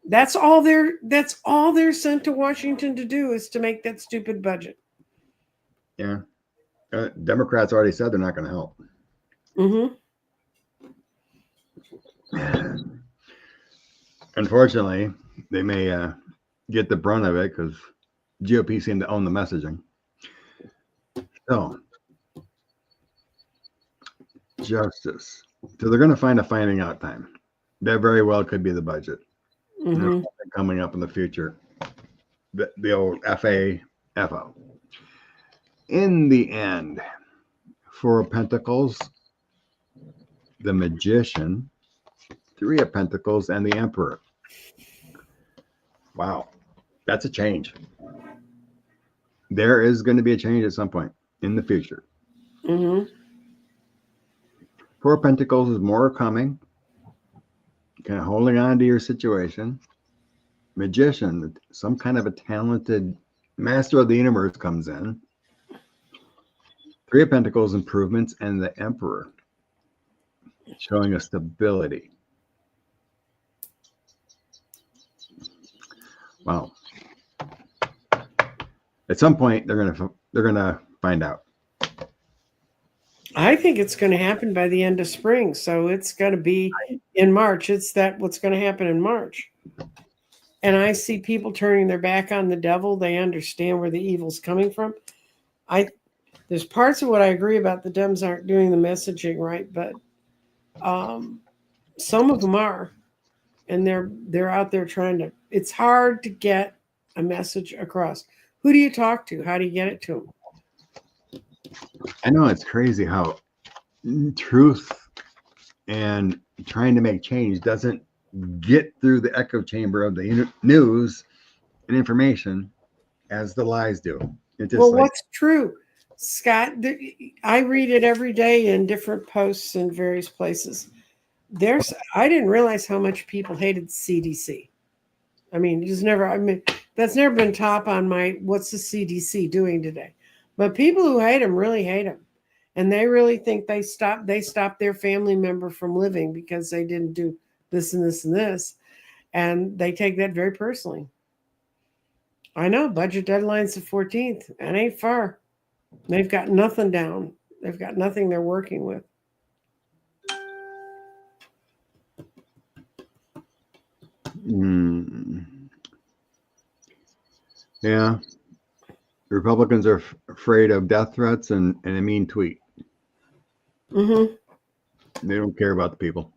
That's all they're sent to Washington to do, is to make that stupid budget. Yeah. Democrats already said they're not going to help. Mm-hmm. Unfortunately, they may get the brunt of it because GOP seem to own the messaging. So, justice. So they're going to find a finding out time. That very well could be the budget. Mm-hmm. Coming up in the future. The old FO. In the end, 4 of Pentacles, the Magician, 3 of Pentacles, and the Emperor. Wow, that's a change. There is going to be a change at some point in the future. Mm-hmm. 4 of Pentacles is more coming, kind of holding on to your situation. Magician, some kind of a talented master of the universe comes in. 3 of Pentacles, improvements, and the Emperor, showing a stability. Wow. At some point, they're gonna find out. I think it's going to happen by the end of spring, so it's going to be in March. It's what's going to happen in March. And I see people turning their back on the devil. They understand where the evil's coming from. There's parts of what I agree about. The Dems aren't doing the messaging right, but some of them are, and they're out there trying to. It's hard to get a message across. Who do you talk to? How do you get it to them? I know it's crazy how truth and trying to make change doesn't get through the echo chamber of the news and information as the lies do. It's just What's true, Scott? I read it every day in different posts in various places. I didn't realize how much people hated the CDC. I mean, that's never been top on my what's the CDC doing today. But people who hate them really hate them. And they really think they stopped their family member from living because they didn't do this and this and this. And they take that very personally. I know, budget deadline's the 14th. That ain't far. They've got nothing down. They've got nothing they're working with. Yeah. Republicans are afraid of death threats and a mean tweet. Mm-hmm. They don't care about the people.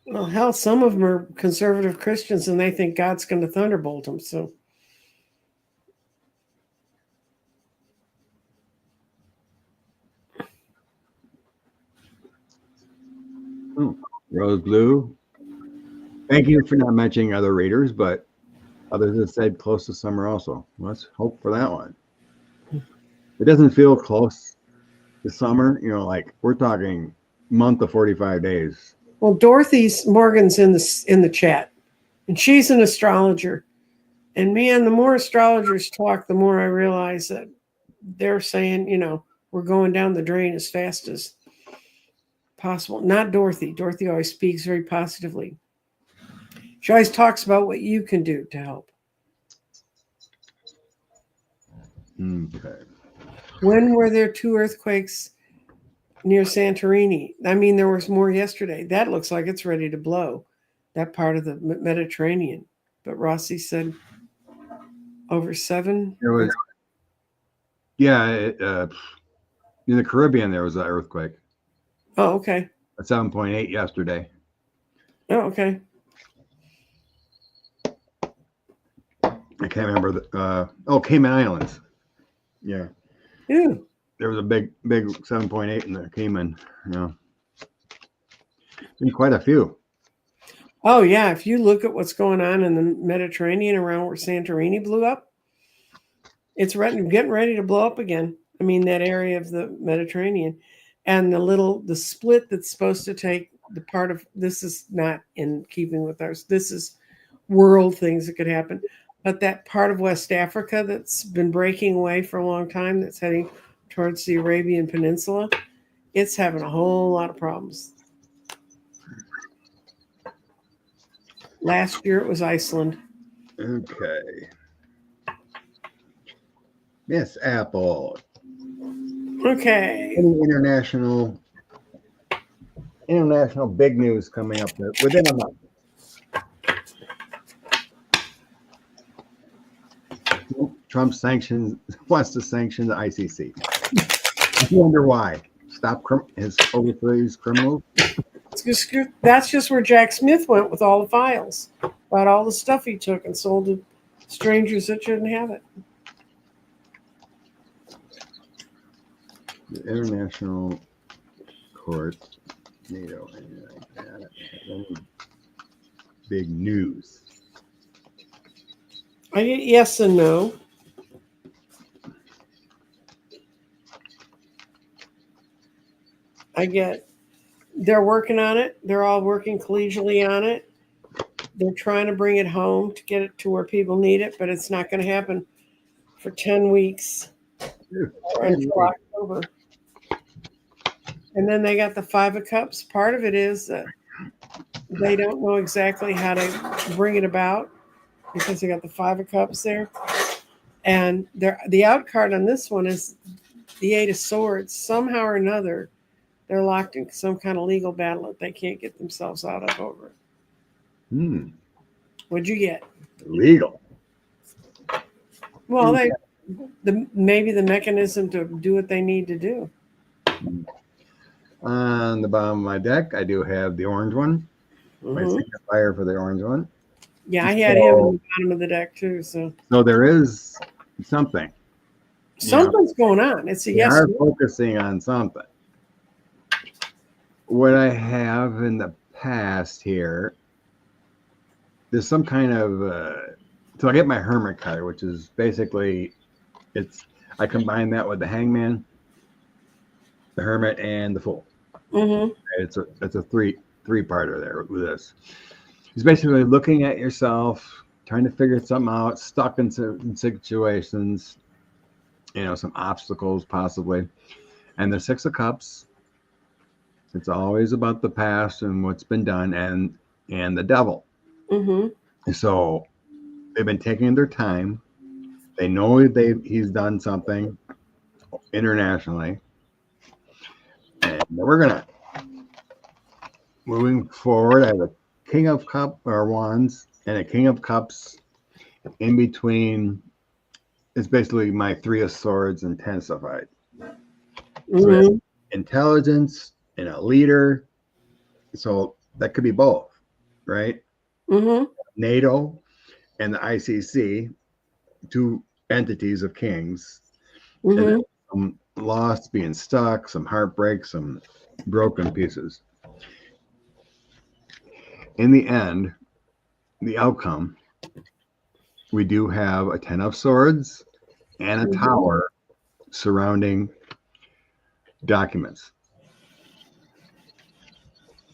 Well, hell, some of them are conservative Christians and they think God's going to thunderbolt them. So, Rose Blue. Thank you for not mentioning other readers, but others have said close to summer also. Let's hope for that one. It doesn't feel close to summer, like we're talking month of 45 days. Well, Dorothy Morgan's in the chat, and she's an astrologer. And man, the more astrologers talk, the more I realize that they're saying, we're going down the drain as fast as possible. Not Dorothy. Dorothy always speaks very positively. She always talks about what you can do to help. Okay. When were there 2 earthquakes near Santorini. I mean, there was more yesterday. That looks like it's ready to blow, that part of the Mediterranean. But Rossi said over 7. There was, yeah, in the Caribbean there was an earthquake. Oh, okay. A 7.8 yesterday. Oh, okay. I can't remember Cayman Islands. Yeah. Yeah. There was a big 7.8 in the Cayman. Yeah. Been quite a few. Oh, yeah. If you look at what's going on in the Mediterranean around where Santorini blew up, it's getting ready to blow up again. I mean, that area of the Mediterranean, and the split that's supposed to take the part of this is not in keeping with ours. This is world things that could happen. But that part of West Africa that's been breaking away for a long time, that's heading towards the Arabian Peninsula, it's having a whole lot of problems. Last year it was Iceland. Okay. Miss Apple. Okay. Any international big news coming up within a month? Trump wants to sanction the ICC. I wonder why. Stop his overthrows criminals. That's just where Jack Smith went with all the files about all the stuff he took and sold to strangers that shouldn't have it. The International Court, NATO, any big news? I get yes and no. They're working on it. They're all working collegially on it. They're trying to bring it home to get it to where people need it, but it's not going to happen for 10 weeks until October. And then they got the 5 of Cups. Part of it is that they don't know exactly how to bring it about because they got the 5 of Cups there. And the out card on this one is the 8 of Swords. Somehow or another, they're locked in some kind of legal battle that they can't get themselves out of over it. What'd you get? Legal. Well, maybe the mechanism to do what they need to do. On the bottom of my deck, I do have the orange one. My signifier for the orange one. Yeah, I had him on the bottom of the deck too. So there is something. Something's going on. It's a yes. We are focusing on something. What I have in the past here, there's some kind of so I get my Hermit card, which is basically I combine that with the Hangman, the Hermit, and the Fool. It's a three-parter there with this. It's basically looking at yourself, trying to figure something out, stuck in certain situations, some obstacles possibly. And the 6 of Cups, it's always about the past and what's been done, and the Devil. So they've been taking their time. They know he's done something internationally, and moving forward. I have a King of Wands and a King of Cups in between. It's basically my 3 of Swords intensified. So intelligence and a leader. So that could be both, right? NATO and the ICC, 2 entities of kings. And some loss, being stuck, some heartbreak, some broken pieces. In the end, the outcome, we do have a 10 of Swords and a Tower surrounding documents.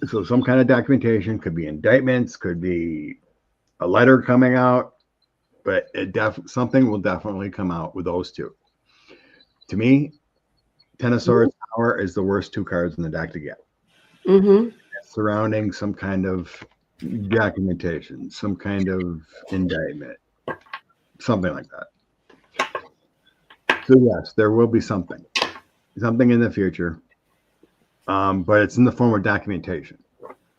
So some kind of documentation, could be indictments, could be a letter coming out, but something will definitely come out with those 2. To me, 10 of Swords Tower is the worst 2 cards in the deck to get. Surrounding some kind of documentation, some kind of indictment, something like that. So yes, there will be something in the future. but it's in the form of documentation.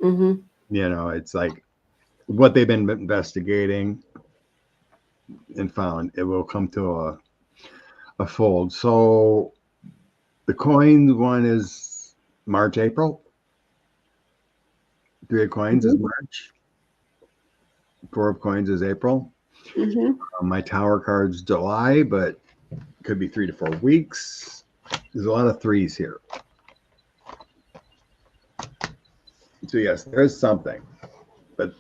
Mm-hmm. You know, it's like what they've been investigating and found. It will come to a fold. So the coins one is March, April. 3 of coins is March. 4 of coins is April. Mm-hmm. My tower card's July, but could be 3 to 4 weeks. There's a lot of threes here. So yes, there's something, but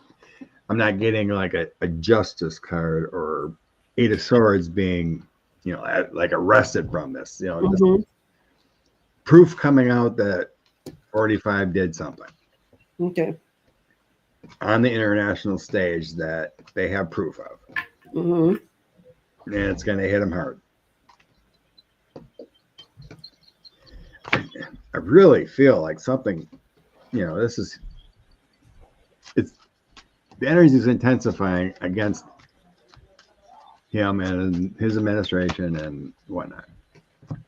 I'm not getting like a justice card or 8 of swords being, you know, like arrested from this. You know, Mm-hmm. proof coming out that 45 did something Okay. on the international stage that they have proof of, Mm-hmm. and it's going to hit them hard. I really feel like something, you know, it's the energy is intensifying against him and his administration and whatnot.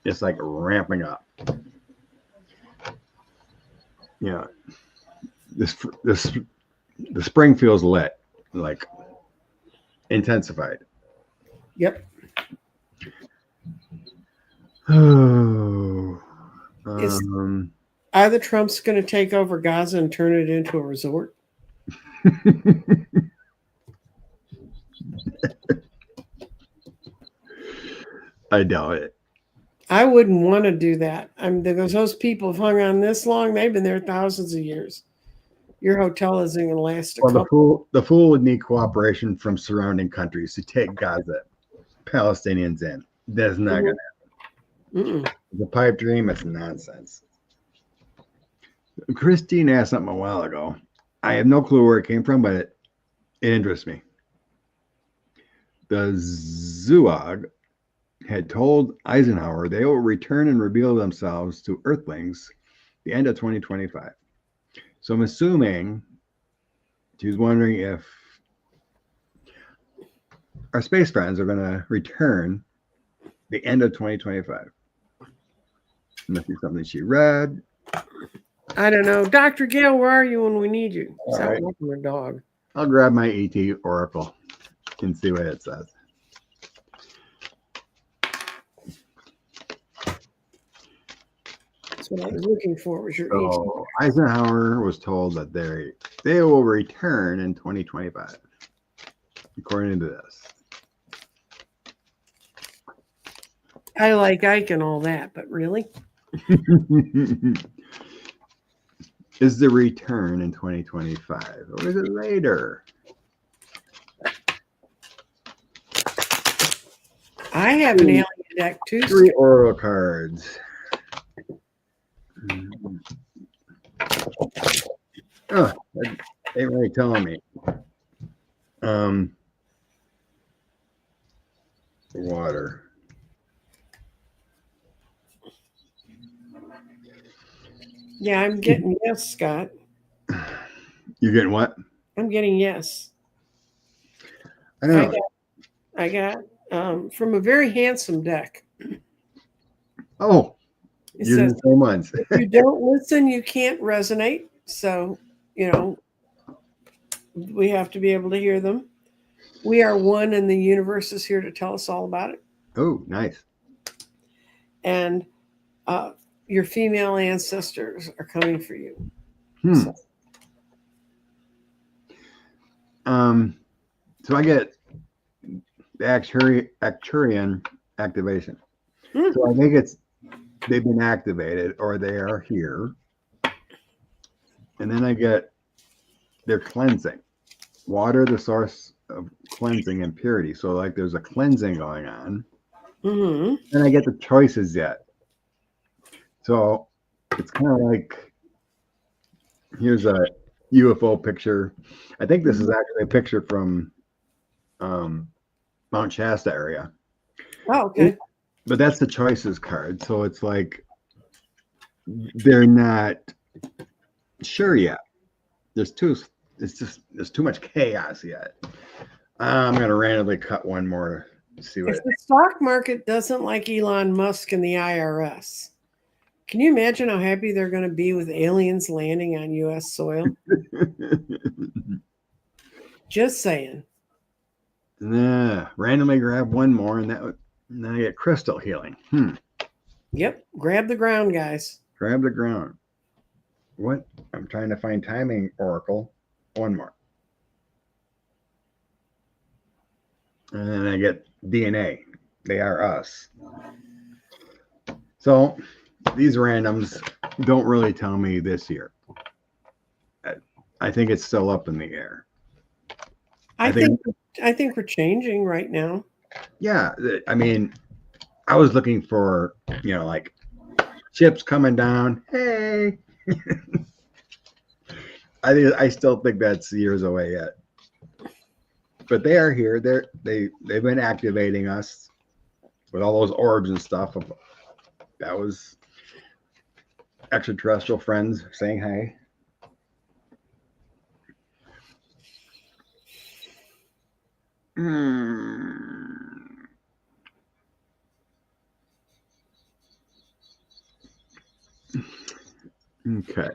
It's like ramping up. You know, the spring feels lit, like intensified. Yep. Oh, Are the Trumps going to take over Gaza and turn it into a resort? I doubt it. I wouldn't want to do that. I mean, those people have hung on this long. They've been there thousands of years. Your hotel isn't going to last a Well, couple. the fool would need cooperation from surrounding countries to take Gaza Palestinians in. That's not going to happen. The pipe dream is nonsense. Christine asked something a while ago. I have no clue where it came from, but it interests me. The ZUOG had told Eisenhower they will return and reveal themselves to Earthlings the end of 2025. So I'm assuming she's wondering if our space friends are going to return the end of 2025. Must be something she read. I don't know. Dr. Gail, where are you when we need you? Sound right. like a dog. I'll grab my ET Oracle and see what it says. That's what I was looking for. Was your So Eisenhower was told that they will return in 2025, according to this. I like Ike and all that, but really? Is the return in 2025 or is it later? I have an alien deck too. 3 Oracle cards. Oh, that ain't really telling me. Water. Yeah, I'm getting yes, Scott. You getting what? I'm getting yes. I don't know. I got from a very handsome deck. Oh, It you're says, the same ones. if you don't listen, you can't resonate. So, you know, we have to be able to hear them. We are one, and the universe is here to tell us all about it. Oh, nice. And your female ancestors are coming for you. So I get the Acturian activation. So I think they've been activated or they are here. And then I get their cleansing. Water, the source of cleansing and purity. So like there's a cleansing going on. And I get the choices yet. So it's kind of like, here's a UFO picture. I think this is actually a picture from Mount Shasta area. Oh, okay. But that's the choices card. So it's like they're not sure yet. There's too much chaos yet. I'm gonna randomly cut one more to see what if the stock market doesn't like Elon Musk and the IRS, Can you imagine how happy they're going to be with aliens landing on U.S. soil? Just saying. Nah, randomly grab one more, and then I get crystal healing. Yep. Grab the ground, guys. Grab the ground. What? I'm trying to find timing oracle. One more. And then I get DNA. They are us. So these randoms don't really tell me this year. I think it's still up in the air. I think we're changing right now. Yeah, I mean, I was looking for, like chips coming down. Hey, I still think that's years away yet. But they are here. They've been activating us with all those orbs and stuff. That was extraterrestrial friends saying hi. Okay.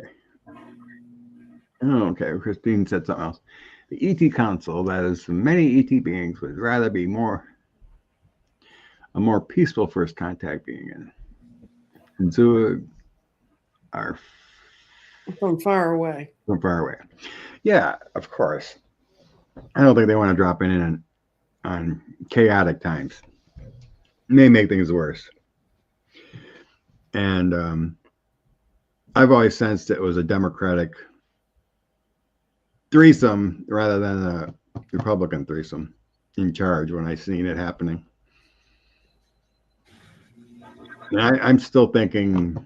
Okay, Christine said something else. The ET Council, that is, many ET beings would rather be a more peaceful first contact being and so are From far away. From far away. Yeah, of course. I don't think they want to drop in on chaotic times. It may make things worse. And I've always sensed it was a Democratic threesome rather than a Republican threesome in charge when I seen it happening. And I'm still thinking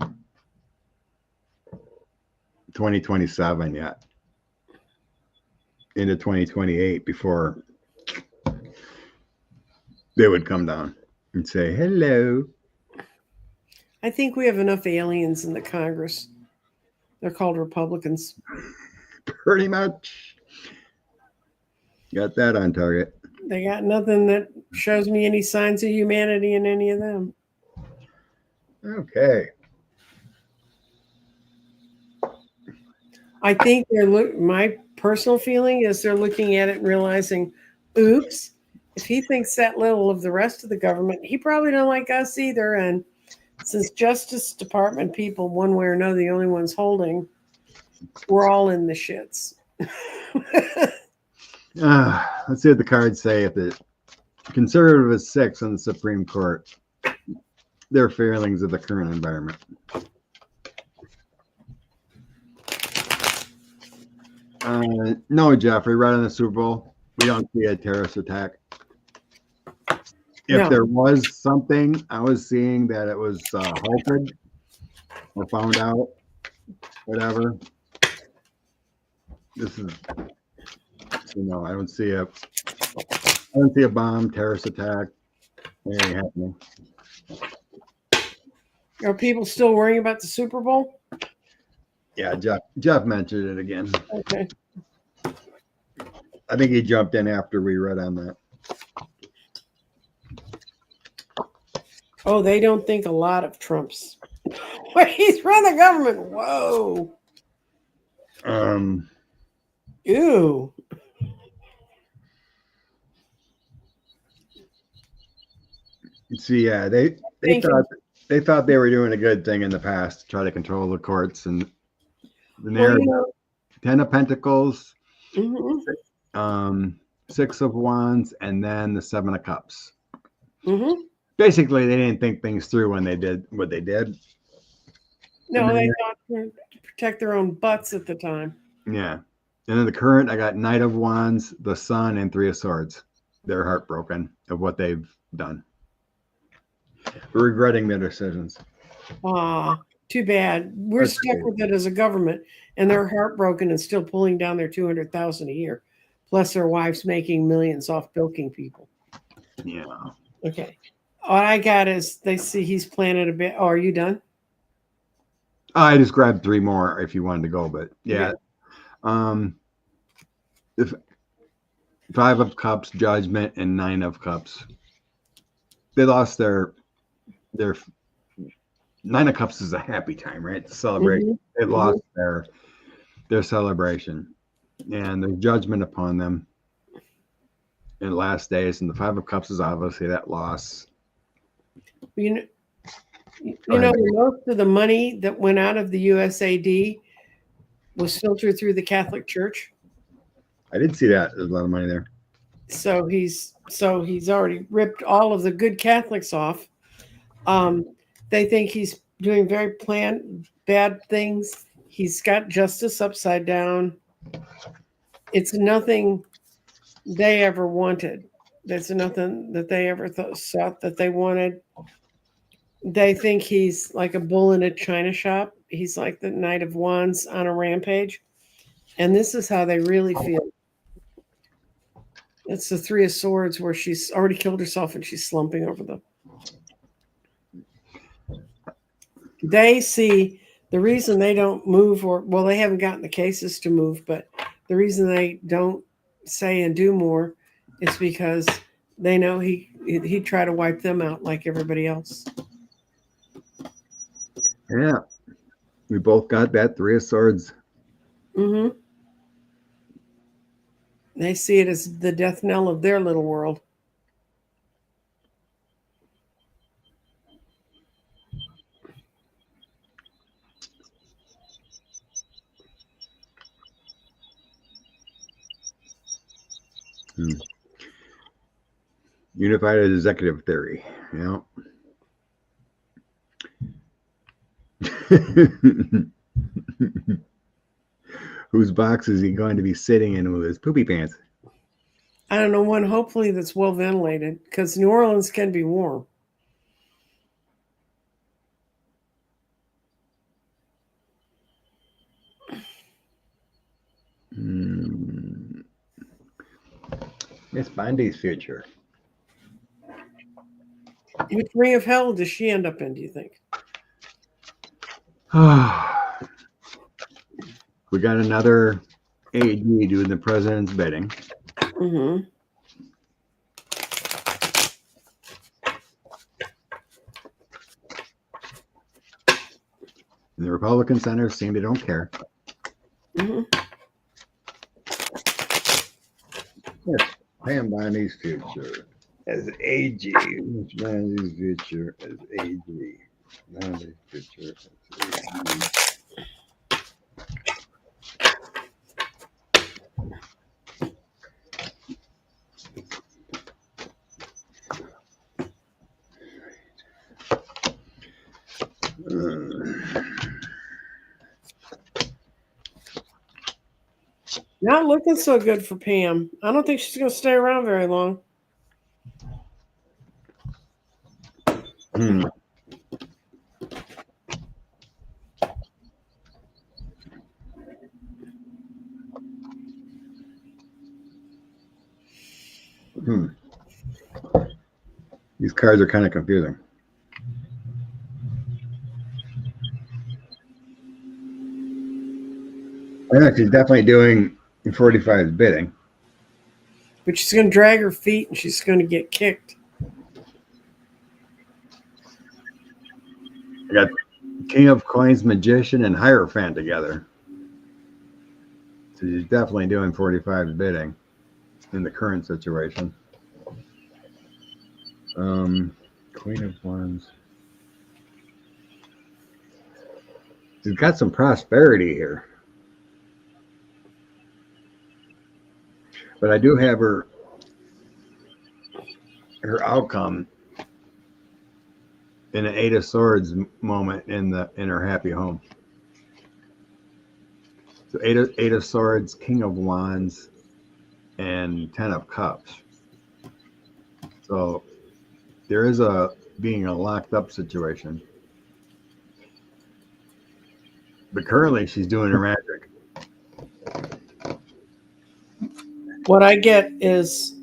2027 yet, into 2028 before they would come down and say hello. I think we have enough aliens in the Congress. They're called Republicans. Pretty much. Got that on target. They got nothing that shows me any signs of humanity in any of them. Okay. I think my personal feeling is they're looking at it and realizing, oops, if he thinks that little of the rest of the government, he probably don't like us either. And since Justice Department people, one way or another, the only ones holding, we're all in the shits. Let's see what the cards say. If the conservative is 6 on the Supreme Court, their failings of the current environment. No, Jeffrey, right on the Super Bowl, we don't see a terrorist attack. If there was something, I was seeing that it was halted or found out, whatever. This is, I don't see a bomb, terrorist attack, anything happening. Are people still worrying about the Super Bowl? Yeah, Jeff mentioned it again. Okay. I think he jumped in after we read on that. Oh, they don't think a lot of Trump's. He's run the government. Whoa. Ew. See, yeah, they thought they were doing a good thing in the past to try to control the courts and the narrative. 10 of Pentacles, 6 of Wands, and then the 7 of Cups. Basically, they didn't think things through when they did what they did. No, they thought to protect their own butts at the time. Yeah. And in the current, I got Knight of Wands, the Sun, and 3 of Swords. They're heartbroken of what they've done. Regretting their decisions. Too bad. We're stuck with it as a government, and they're heartbroken and still pulling down their $200,000 a year, plus their wives making millions off bilking people. Yeah. Okay. What I got is they see he's planted a bit. Oh, are you done? I just grabbed 3 more if you wanted to go, but yeah. If 5 of Cups, Judgment, and 9 of Cups. They lost their Nine of Cups is a happy time, right? To celebrate. Mm-hmm. They lost their celebration, and the judgment upon them in the last days. And the Five of Cups is obviously that loss. You know, Go you know, ahead. most of the money that went out of the USAD was filtered through the Catholic Church. I did see that. There's a lot of money there. So he's already ripped all of the good Catholics off. They think he's doing very bad things. He's got justice upside down. It's nothing they ever wanted. There's nothing that they ever thought that they wanted. They think he's like a bull in a china shop. He's like the Knight of Wands on a rampage. And this is how they really feel. It's the Three of Swords where she's already killed herself and she's slumping over them. They see the reason they don't move, or well, they haven't gotten the cases to move, but the reason they don't say and do more is because they know he'd try to wipe them out like everybody else. Yeah, we both got that Three of Swords. Mm-hmm. They see it as the death knell of their little world. Unified executive theory. Yeah. Whose box is he going to be sitting in with his poopy pants? I don't know, one hopefully that's well ventilated because New Orleans can be warm. Miss Bondi's future. Which ring of hell does she end up in, do you think? We got another AG doing the president's bidding. Mm-hmm. And the Republican senators seem they don't care. Mm-hmm. Yes, Pam Bondi's future as AG. Miss Bondi's future as AG. Bondi's future as AG. Not looking so good for Pam. I don't think she's going to stay around very long. These cards are kind of confusing. I know she's definitely doing 45's bidding. But she's going to drag her feet and she's going to get kicked. I got King of Coins, Magician, and Hierophant together. So she's definitely doing 45's bidding in the current situation. Queen of Wands. She's got some prosperity here. But I do have her outcome in an Eight of Swords moment in her happy home. So eight of Swords, King of Wands, and 10 of Cups. So there is being a locked up situation. But currently she's doing her magic. What I get is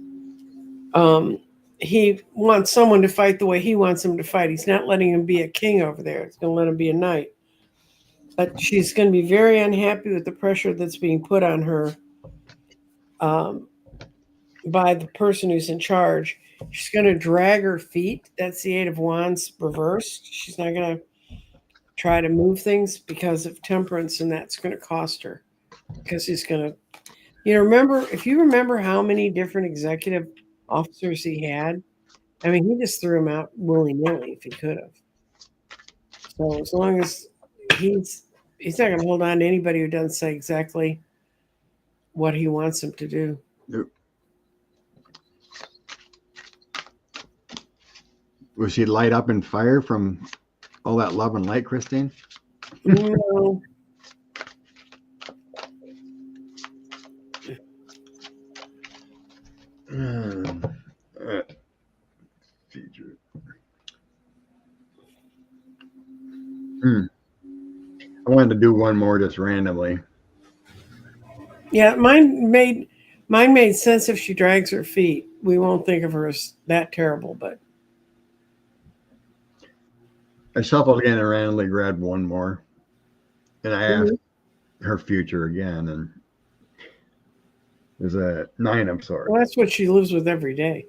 he wants someone to fight the way he wants him to fight. He's not letting him be a king over there. He's going to let him be a knight. But she's going to be very unhappy with the pressure that's being put on her by the person who's in charge. She's going to drag her feet. That's the Eight of Wands reversed. She's not going to try to move things because of temperance, and that's going to cost her because he's going to, remember, if you remember how many different executive officers he had, I mean, he just threw them out willy nilly if he could have. So as long as he's not going to hold on to anybody who doesn't say exactly what he wants them to do. Yep. Will she light up in fire from all that love and light, Christine? No. Feature. I wanted to do one more just randomly. Yeah, mine made sense if she drags her feet. We won't think of her as that terrible, but I shuffled again and randomly grabbed one more. And I asked her future again, and there's a 9 of swords. Well, that's what she lives with every day.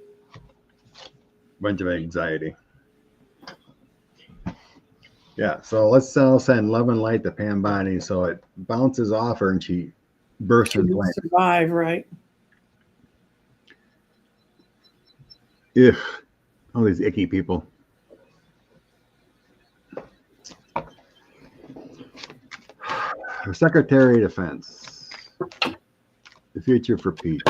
Bunch of anxiety. Yeah, so let's send love and light to Pam Bonnie so it bounces off her and she bursts in flames. Survive, right? Ugh, all these icky people. Her Secretary of Defense. The future for Pete.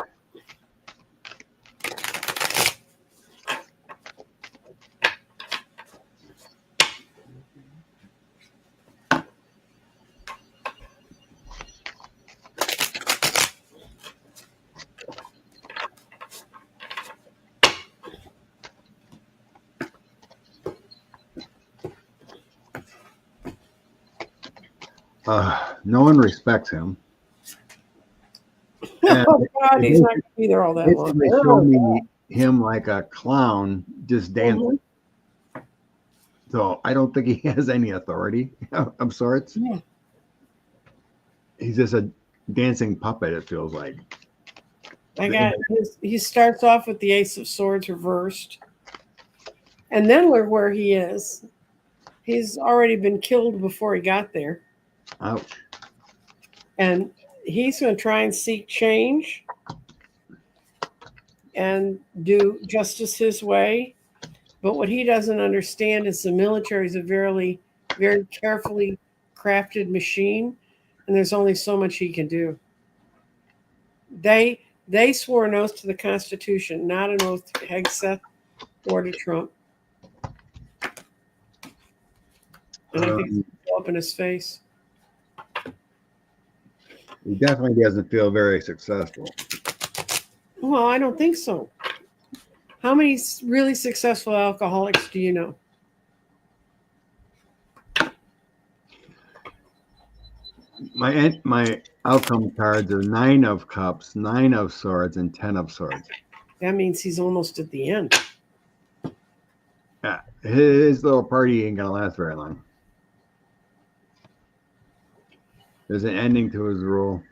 No one respects him. Oh God, he's not going to be there all that long. They show me him like a clown just dancing. So I don't think he has any authority of sorts. Yeah. He's just a dancing puppet, it feels like. He starts off with the Ace of Swords reversed. And then look where he is. He's already been killed before he got there. Ouch. And he's going to try and seek change and do justice his way. But what he doesn't understand is the military is a very, very carefully crafted machine, and there's only so much he can do. They swore an oath to the Constitution, not an oath to Hegseth or to Trump. And I think it's all up in his face. He definitely doesn't feel very successful. Well, I don't think so. How many really successful alcoholics do you know? My outcome cards are 9 of Cups, 9 of Swords, and 10 of Swords. That means he's almost at the end. Yeah, his little party ain't gonna last very long. There's an ending to his rule,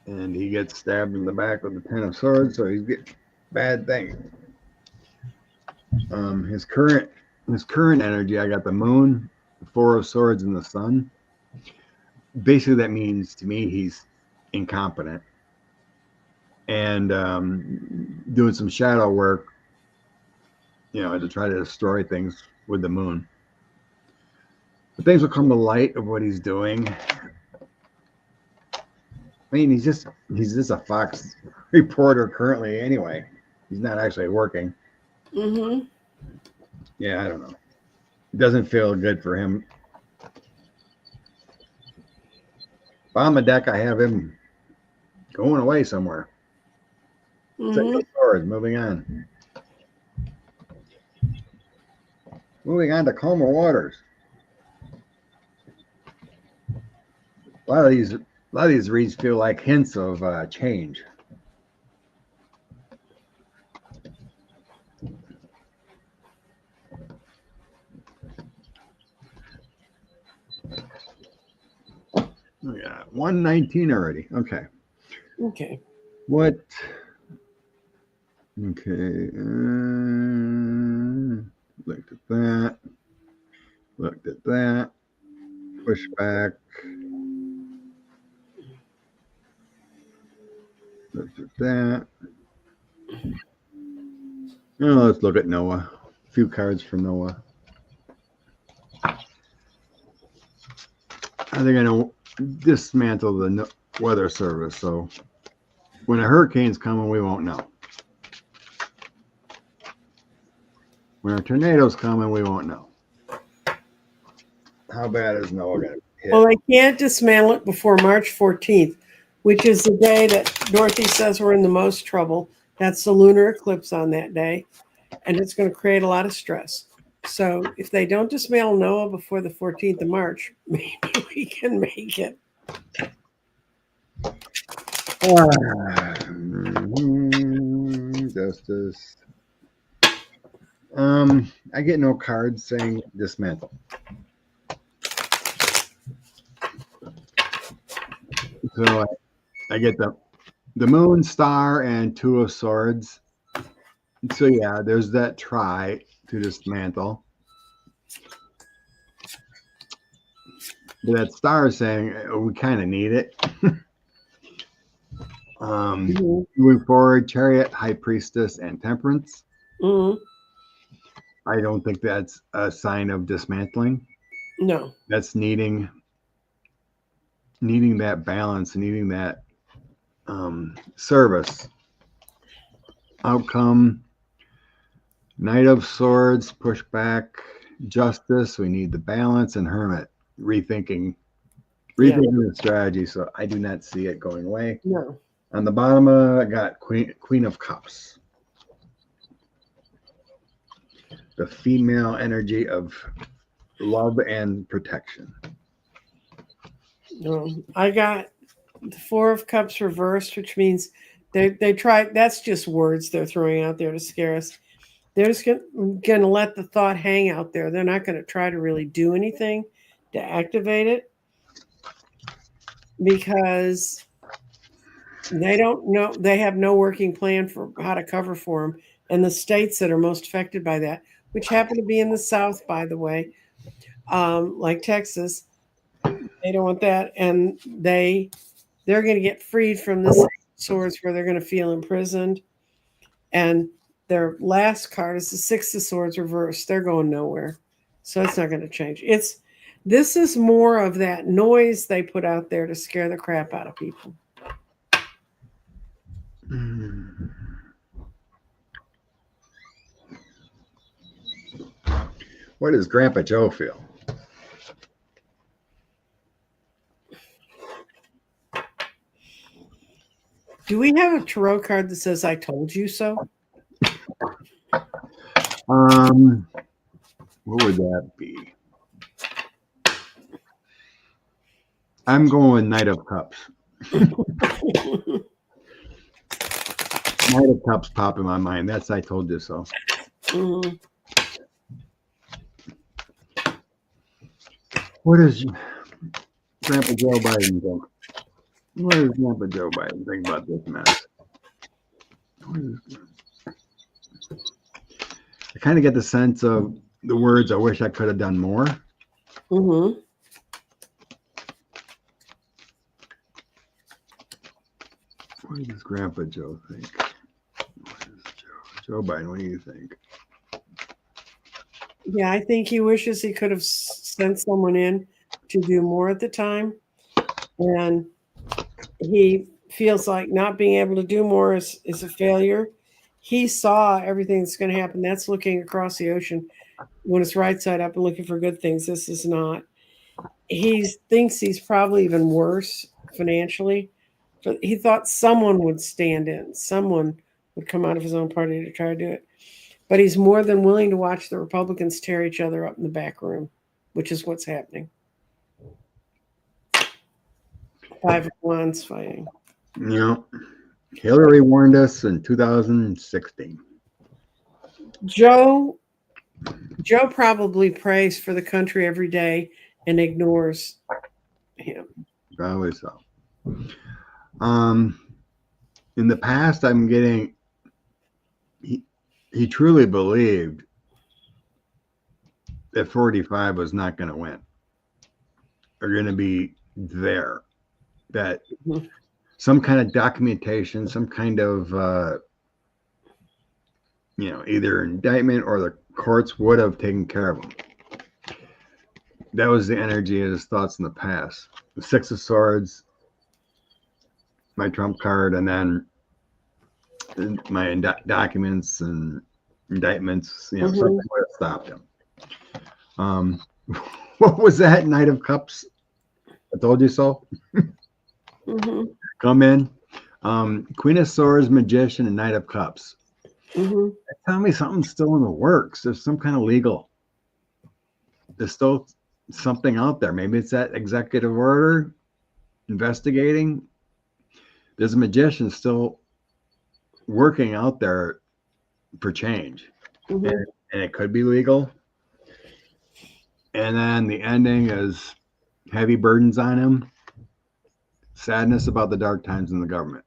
and he gets stabbed in the back with the 10 of Swords, so he's getting bad thing. His current energy, I got the Moon, the 4 of Swords, and the Sun. Basically, that means to me he's incompetent and doing some shadow work, to try to destroy things with the Moon. But things will come to light of what he's doing. I mean, he's just a Fox reporter currently anyway. He's not actually working. Mm-hmm. Yeah, I don't know. It doesn't feel good for him. On the deck, I have him going away somewhere. Mm-hmm. Swords, moving on. Moving on to calmer waters. A lot of these reads feel like hints of change. We got 119 already. Okay. Okay. What? Okay. Looked at that. Looked at that. pushback. Let's do that. Let's look at NOAA. A few cards for NOAA. I think I know dismantle the weather service. So when a hurricane's coming, we won't know. When a tornado's coming, we won't know. How bad is NOAA going to hit? Well, they can't dismantle it before March 14th, which is the day that Dorothy says we're in the most trouble. That's the lunar eclipse on that day, and it's going to create a lot of stress. So if they don't dismantle NOAA before the 14th of March, maybe we can make it. Justice. I get no cards saying dismantle. So I get the moon, star, and two of swords. So yeah, there's that try to dismantle. But that star is saying we kind of need it. Moving forward, chariot, high priestess, and temperance. I don't think that's a sign of dismantling. No. That's needing that balance, needing that service. Outcome, Knight of Swords, pushback, justice. We need the balance, and Hermit, rethinking the strategy. So I do not see it going away. No. On the bottom, I got Queen of Cups. The female energy of love and protection. I got the Four of Cups reversed, which means they try. That's just words they're throwing out there to scare us. They're just going to let the thought hang out there. They're not going to try to really do anything to activate it because they don't know. They have no working plan for how to cover for them. And the states that are most affected by that, which happen to be in the South, by the way, like Texas, they don't want that. And they're going to get freed from this swords where they're going to feel imprisoned. And their last card is the Six of Swords reversed. They're going nowhere. So it's not going to change. This is more of that noise they put out there to scare the crap out of people. What does Grandpa Joe feel? Do we have a tarot card that says "I told you so"? What would that be? I'm going with Knight of Cups. Knight of Cups pop in my mind. That's I told you so. What does Grandpa Joe Biden think? What does Grandpa Joe Biden think about this mess? I kind of get the sense of the words, I wish I could have done more. What does Grandpa Joe think? What does Joe Biden, what do you think? Yeah, I think he wishes he could have sent someone in to do more at the time. And he feels like not being able to do more is a failure. He saw everything that's going to happen. That's looking across the ocean when it's right side up and looking for good things. This is not. He thinks he's probably even worse financially. But he thought someone would stand in. Someone would come out of his own party to try to do it. But he's more than willing to watch the Republicans tear each other up in the back room, which is what's happening. Five of Wands fighting. Yeah. Hillary warned us in 2016. Joe probably prays for the country every day and ignores him. Probably so. In the past, I'm getting he truly believed that 45 was not going to win. are going to be there. That Mhm. some kind of documentation, some kind of either indictment or the courts would have taken care of him. That was the energy of his thoughts in the past. The Six of Swords, my trump card, and then my documents and indictments. Something would have stopped him. What was that? Knight of Cups. I told you so. Come in. Queen of Swords, Magician, and Knight of Cups. Tell me something's still in the works. There's some kind of legal. There's still something out there. Maybe it's that executive order investigating. There's a magician still working out there for change. And it could be legal. And then the ending is heavy burdens on him. Sadness about the dark times in the government.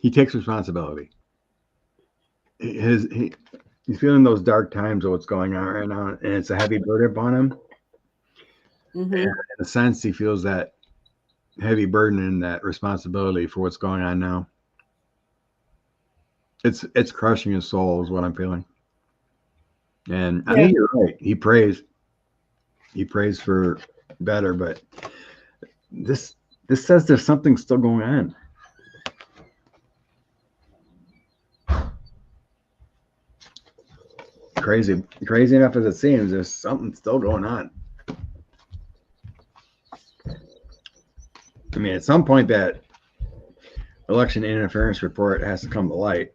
He takes responsibility. He's feeling those dark times of what's going on right now, and it's a heavy burden upon him. And in a sense, he feels that heavy burden and that responsibility for what's going on now. It's crushing his soul, is what I'm feeling. And I think you're right. He prays for better, but this says there's something still going on. Crazy enough as it seems, there's something still going on. I mean, at some point that election interference report has to come to light.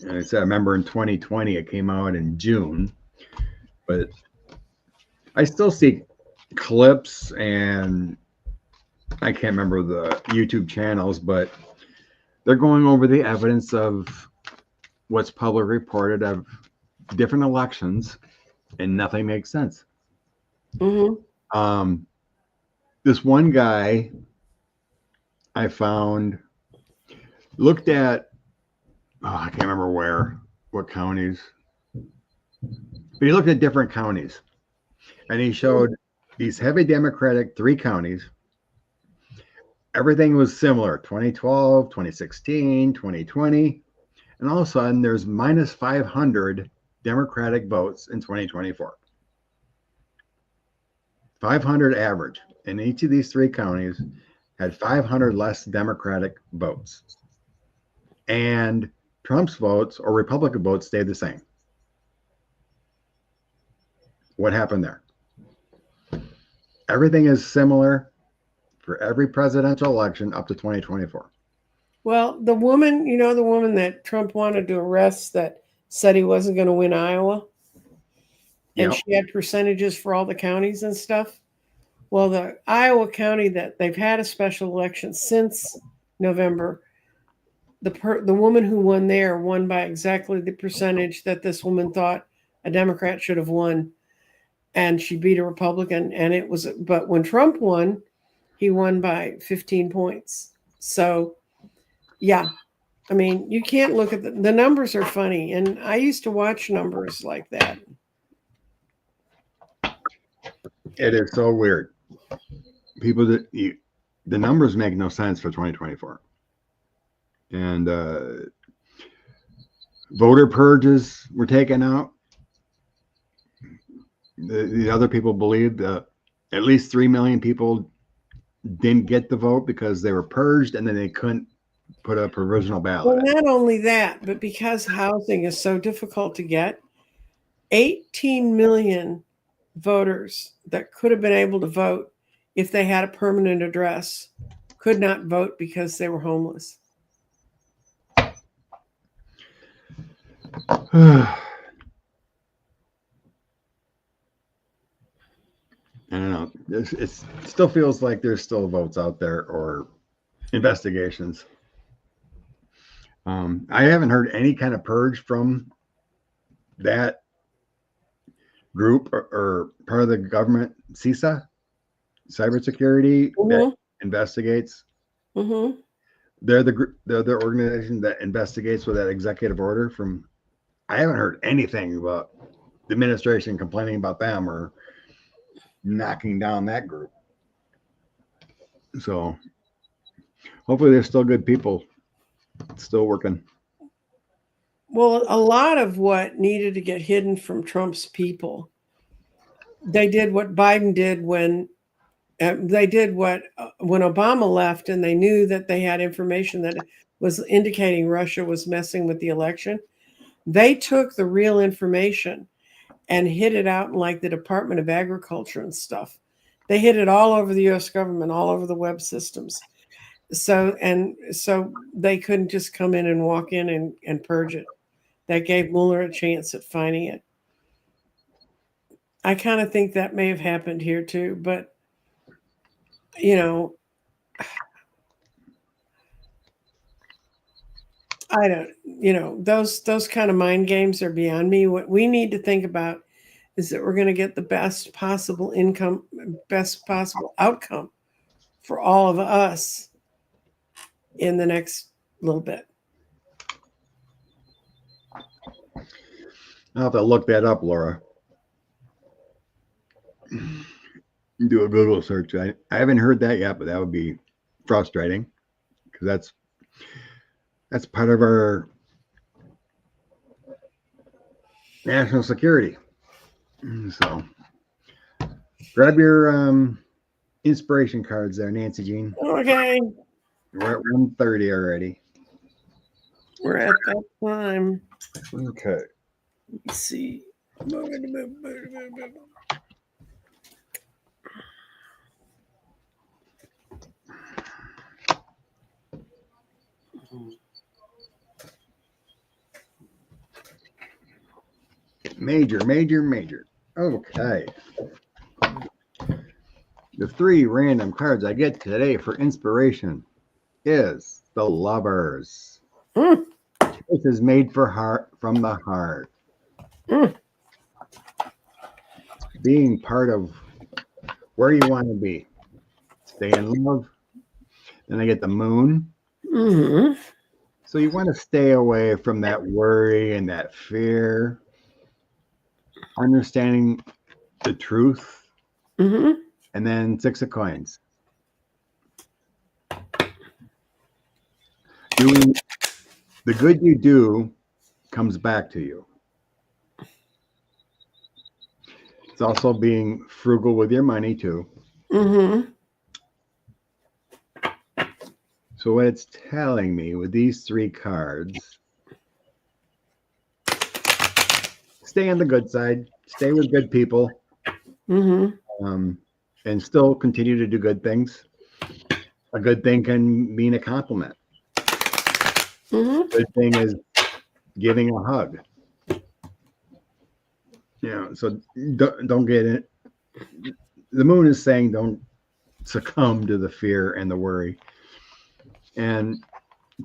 And I said, I remember in 2020, it came out in June, but I still see clips, and I can't remember the YouTube channels, but they're going over the evidence of what's public reported of different elections, and nothing makes sense. This one guy I found looked at, I can't remember what counties, but he looked at different counties, and he showed these heavy Democratic 3 counties. Everything was similar: 2012, 2016, 2020. And all of a sudden, there's minus 500 Democratic votes in 2024. 500 average. And each of these 3 counties had 500 less Democratic votes. And Trump's votes or Republican votes stayed the same. What happened there? Everything is similar for every presidential election up to 2024. Well, the woman that Trump wanted to arrest that said he wasn't going to win Iowa, and she had percentages for all the counties and stuff. Well, the Iowa county that they've had a special election since November, the woman who won there won by exactly the percentage that this woman thought a Democrat should have won, and she beat a Republican. And but when Trump won, he won by 15 points. So. Yeah. I mean, you can't look at the numbers are funny. And I used to watch numbers like that. It is so weird. The numbers make no sense for 2024. And voter purges were taken out. The other people believed at least 3 million people didn't get the vote because they were purged, and then they couldn't put a provisional ballot. Well, not only that, but because housing is so difficult to get, 18 million voters that could have been able to vote if they had a permanent address could not vote because they were homeless. I don't know. It still feels like there's still votes out there or investigations. I haven't heard any kind of purge from that group or part of the government, CISA, cybersecurity, that investigates. They're the organization that investigates with that executive order from. I haven't heard anything about the administration complaining about them or knocking down that group. So hopefully there's still good people still working. Well, a lot of what needed to get hidden from Trump's people, they did what Biden did when when Obama left, and they knew that they had information that was indicating Russia was messing with the election. They took the real information and hid it out in like the Department of Agriculture and stuff. They hid it all over the U.S. government, all over the web systems. So they couldn't just come in and walk in and purge it. That gave Mueller a chance at finding it. I kind of think that may have happened here too, but you know, I don't, those kind of mind games are beyond me. What we need to think about is that we're going to get the best possible outcome for all of us in the next little bit. I'll have to look that up, Laura. Do a Google search. I haven't heard that yet, but that would be frustrating because that's part of our national security. So grab your inspiration cards there, Nancy Jean. Okay. We're at 1:30 already. We're at that time. Okay. Let's see. Major. Okay. The 3 random cards I get today for inspiration is the Lovers. This is made from the heart. Being part of where you want to be. Stay in love. Then I get the Moon. Mm-hmm. So you want to stay away from that worry and that fear. Understanding the truth. Mm-hmm. And then 6 of Coins. Doing the good you do comes back to you. It's also being frugal with your money too. Mm-hmm. So what it's telling me with these 3 cards, stay on the good side, stay with good people, and still continue to do good things. A good thing can mean a compliment. A good thing is giving a hug. So don't get it. The Moon is saying don't succumb to the fear and the worry, and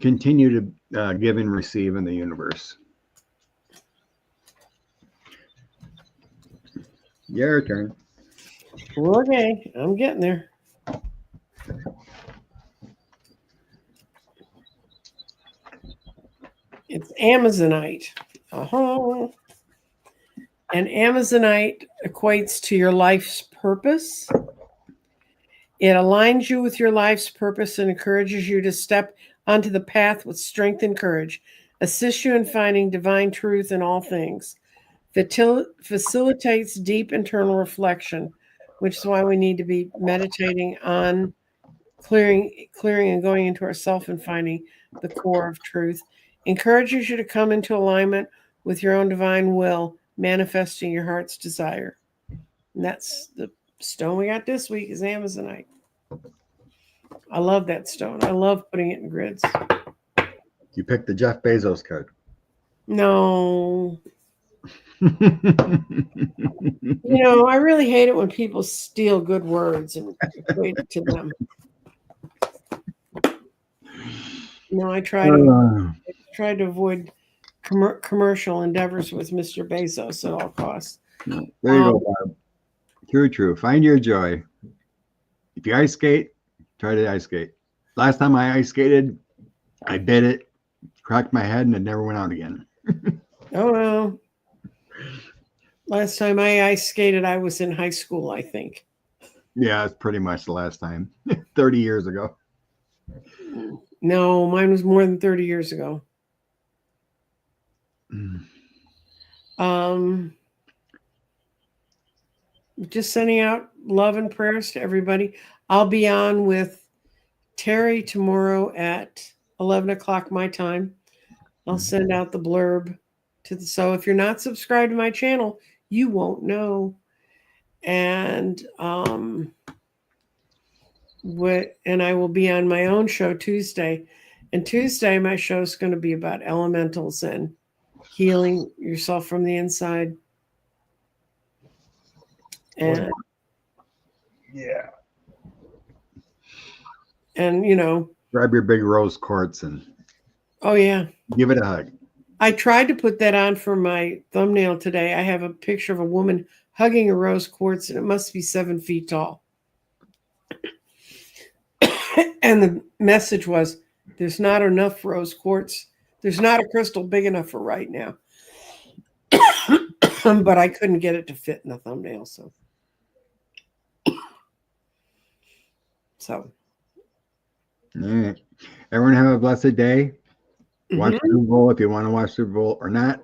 continue to give and receive in the universe. Your turn. Okay, I'm getting there. It's Amazonite. And Amazonite equates to your life's purpose. It aligns you with your life's purpose and encourages you to step onto the path with strength and courage, assists you in finding divine truth in all things, facilitates deep internal reflection, which is why we need to be meditating on clearing and going into ourself and finding the core of truth, encourages you to come into alignment with your own divine will, manifesting your heart's desire. And that's the stone we got this week is Amazonite. I love that stone. I love putting it in grids. You picked the Jeff Bezos card. No. I really hate it when people steal good words and equate it to them. I try to avoid commercial endeavors with Mr. Bezos at all costs. There you go, Bob. True. Find your joy. If you ice skate, try to ice skate. Last time I ice skated, I bit it, cracked my head, and it never went out again. Oh, well. Last time I ice skated, I was in high school, I think. Yeah, it's pretty much the last time. 30 years ago. No, mine was more than 30 years ago. Um, just sending out love and prayers to everybody. I'll be on with Terry tomorrow at 11 o'clock my time. I'll send out the blurb so if you're not subscribed to my channel, you won't know. And and I will be on my own show Tuesday. And Tuesday my show is going to be about elementals and healing yourself from the inside. And yeah. And grab your big rose quartz and oh yeah, give it a hug. I tried to put that on for my thumbnail today. I have a picture of a woman hugging a rose quartz, and it must be 7 feet tall. And the message was, there's not enough rose quartz. There's not a crystal big enough for right now. But I couldn't get it to fit in the thumbnail. So. All right. Everyone have a blessed day. Watch Super Bowl if you want to watch Super Bowl or not.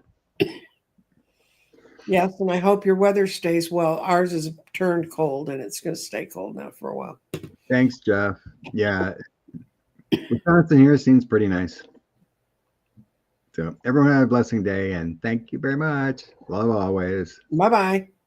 Yes, and I hope your weather stays well. Ours is turned cold, and it's going to stay cold now for a while. Thanks, Jeff. Yeah. Wisconsin here seems pretty nice. So everyone have a blessing day, and thank you very much. Love always. Bye-bye.